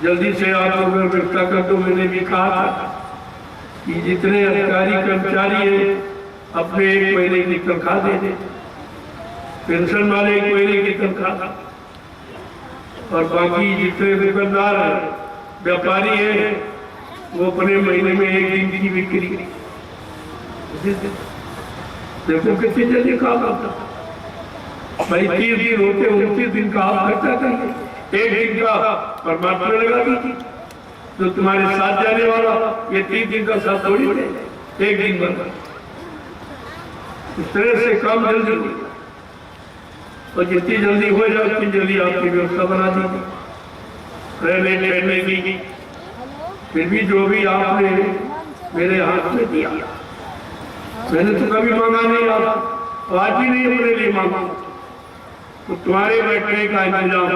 जल्दी से आप लोग व्यवस्था कर दो। मैंने भी कहा था कि जितने अधिकारी कर्मचारी हैं अपने 1 महीने की तनख्वाह दे दे, पेंशन वाले 1 महीने की तनख्वाह, और बाकी जितने दुकानदार हैं, व्यापारी हैं, वो अपने महीने में 1 दिन की बिक्री। देखो कितनी जल्दी काम होता भाई, 30 दिन होते, 29 दिन का आप खर्चा करिए, 1 दिन का परमात्मा लगा दीजिए। जो तुम्हारे साथ जाने वाला ये 30 दिन का साथ थोड़ी है, 1 दिन बंद। इस तरह से काम जल्दी हो, और जितनी जल्दी हो जाए उतनी जल्दी आपकी व्यवस्था बना दीजिए रहने ठहरने की। फिर भी जो भी आपने मेरे हाथ में दिया, मैंने तो कभी मांगा नहीं, आप आज भी नहीं अपने लिए मांगा। तो तुम्हारे बैठने का इंतजाम,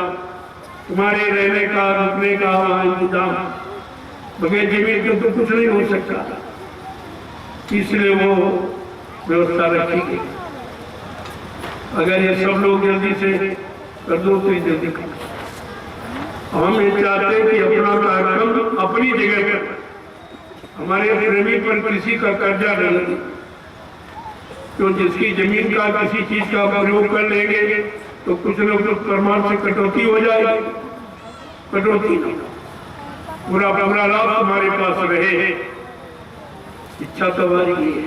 तुम्हारे रहने का, रुकने का वहां इंतजाम, बगैर जमीन के तो कुछ नहीं हो सकता, इसलिए वो व्यवस्था रखी गई। अगर ये सब लोग जल्दी से कर दो तो जल्दी कर। हम ये चाहते हैं कि अपना कार्यक्रम अपनी जगह पर, हमारे प्रेमी पर किसी का कर्जा नहीं, तो जिसकी जमीन का किसी चीज का प्रयोग कर लेंगे तो कुछ न कुछ प्रमाण से कटौती हो जाएगी। कटौती नहीं, पूरा पूरा लाभ हमारे पास रहे, इच्छा तो हमारी है,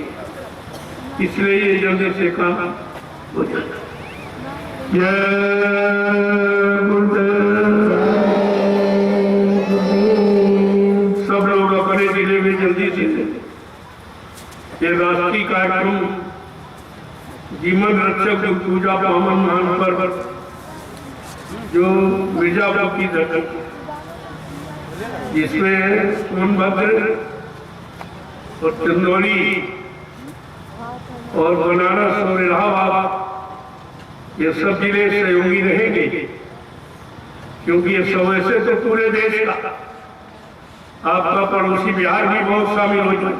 इसलिए ये जल्दी से काम हो जाए। सब लोग अपने जिले में जल्दी से ये राष्ट्रीय कार्यक्रम जीवन रक्षक पूजा पावन महान पर्व जो मिर्जापुर की धरती, जिसमें सोनभद्र और चंदौली और बनारस और इलाहाबाद ये सब जिले सहयोगी रहेंगे, क्योंकि ये समय से तो पूरे देश का, आपका पड़ोसी बिहार भी बहुत शामिल हो जाए।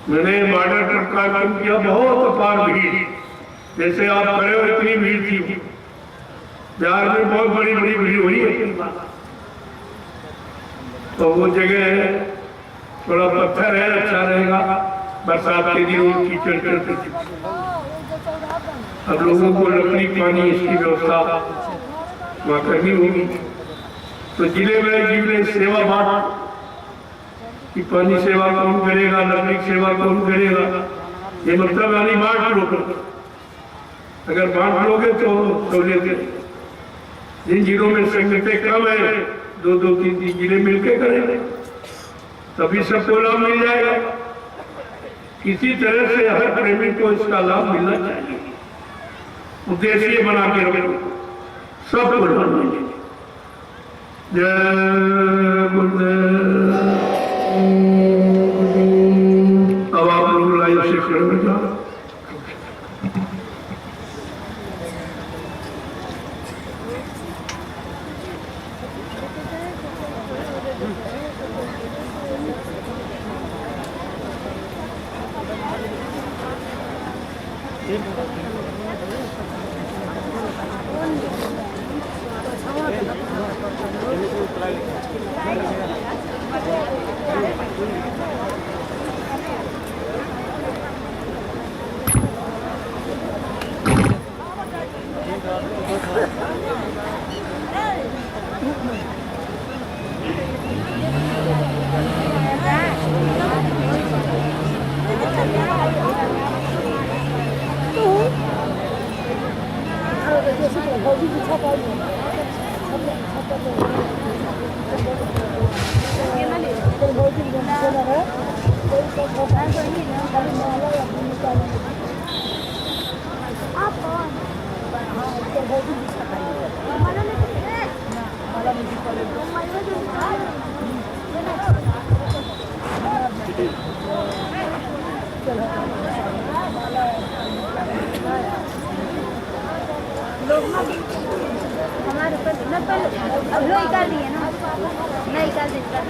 मैंने बॉर्डर पर कार्यक्रम किया, बहुत अपार भीड़, जैसे आप खड़े हो इतनी भीड़ थी। बिहार में बहुत बड़ी बड़ी भीड़ हुई है, तो वो जगह थोड़ा पत्थर है, अच्छा रहेगा बरसात के दिन कीचड़ करते। अब लोगों को लकड़ी पानी इसकी व्यवस्था वहाँ करनी होगी। तो जिले में जिले सेवा बांट कि पानी सेवा कौन करेगा, लकड़ी सेवा कौन करेगा, ये मतलब यानी बांट लो। अगर बांट लोगे तो सहूलियत है। जिन जिलों में संगठन कम है, 2-2, 3-3 जिले मिलकर करेंगे, तभी सबको लाभ मिल जाएगा। किसी तरह से हर प्रेमी को इसका लाभ मिलना चाहिए, उद्देश्य बना के रखो, सबको लाभ मिलेगा। जय गुरुदेव। अब आप लोग लाइव हमारे ऊपर मैं पहले अब लो निकाल दिए ना, नहीं निकाल देता।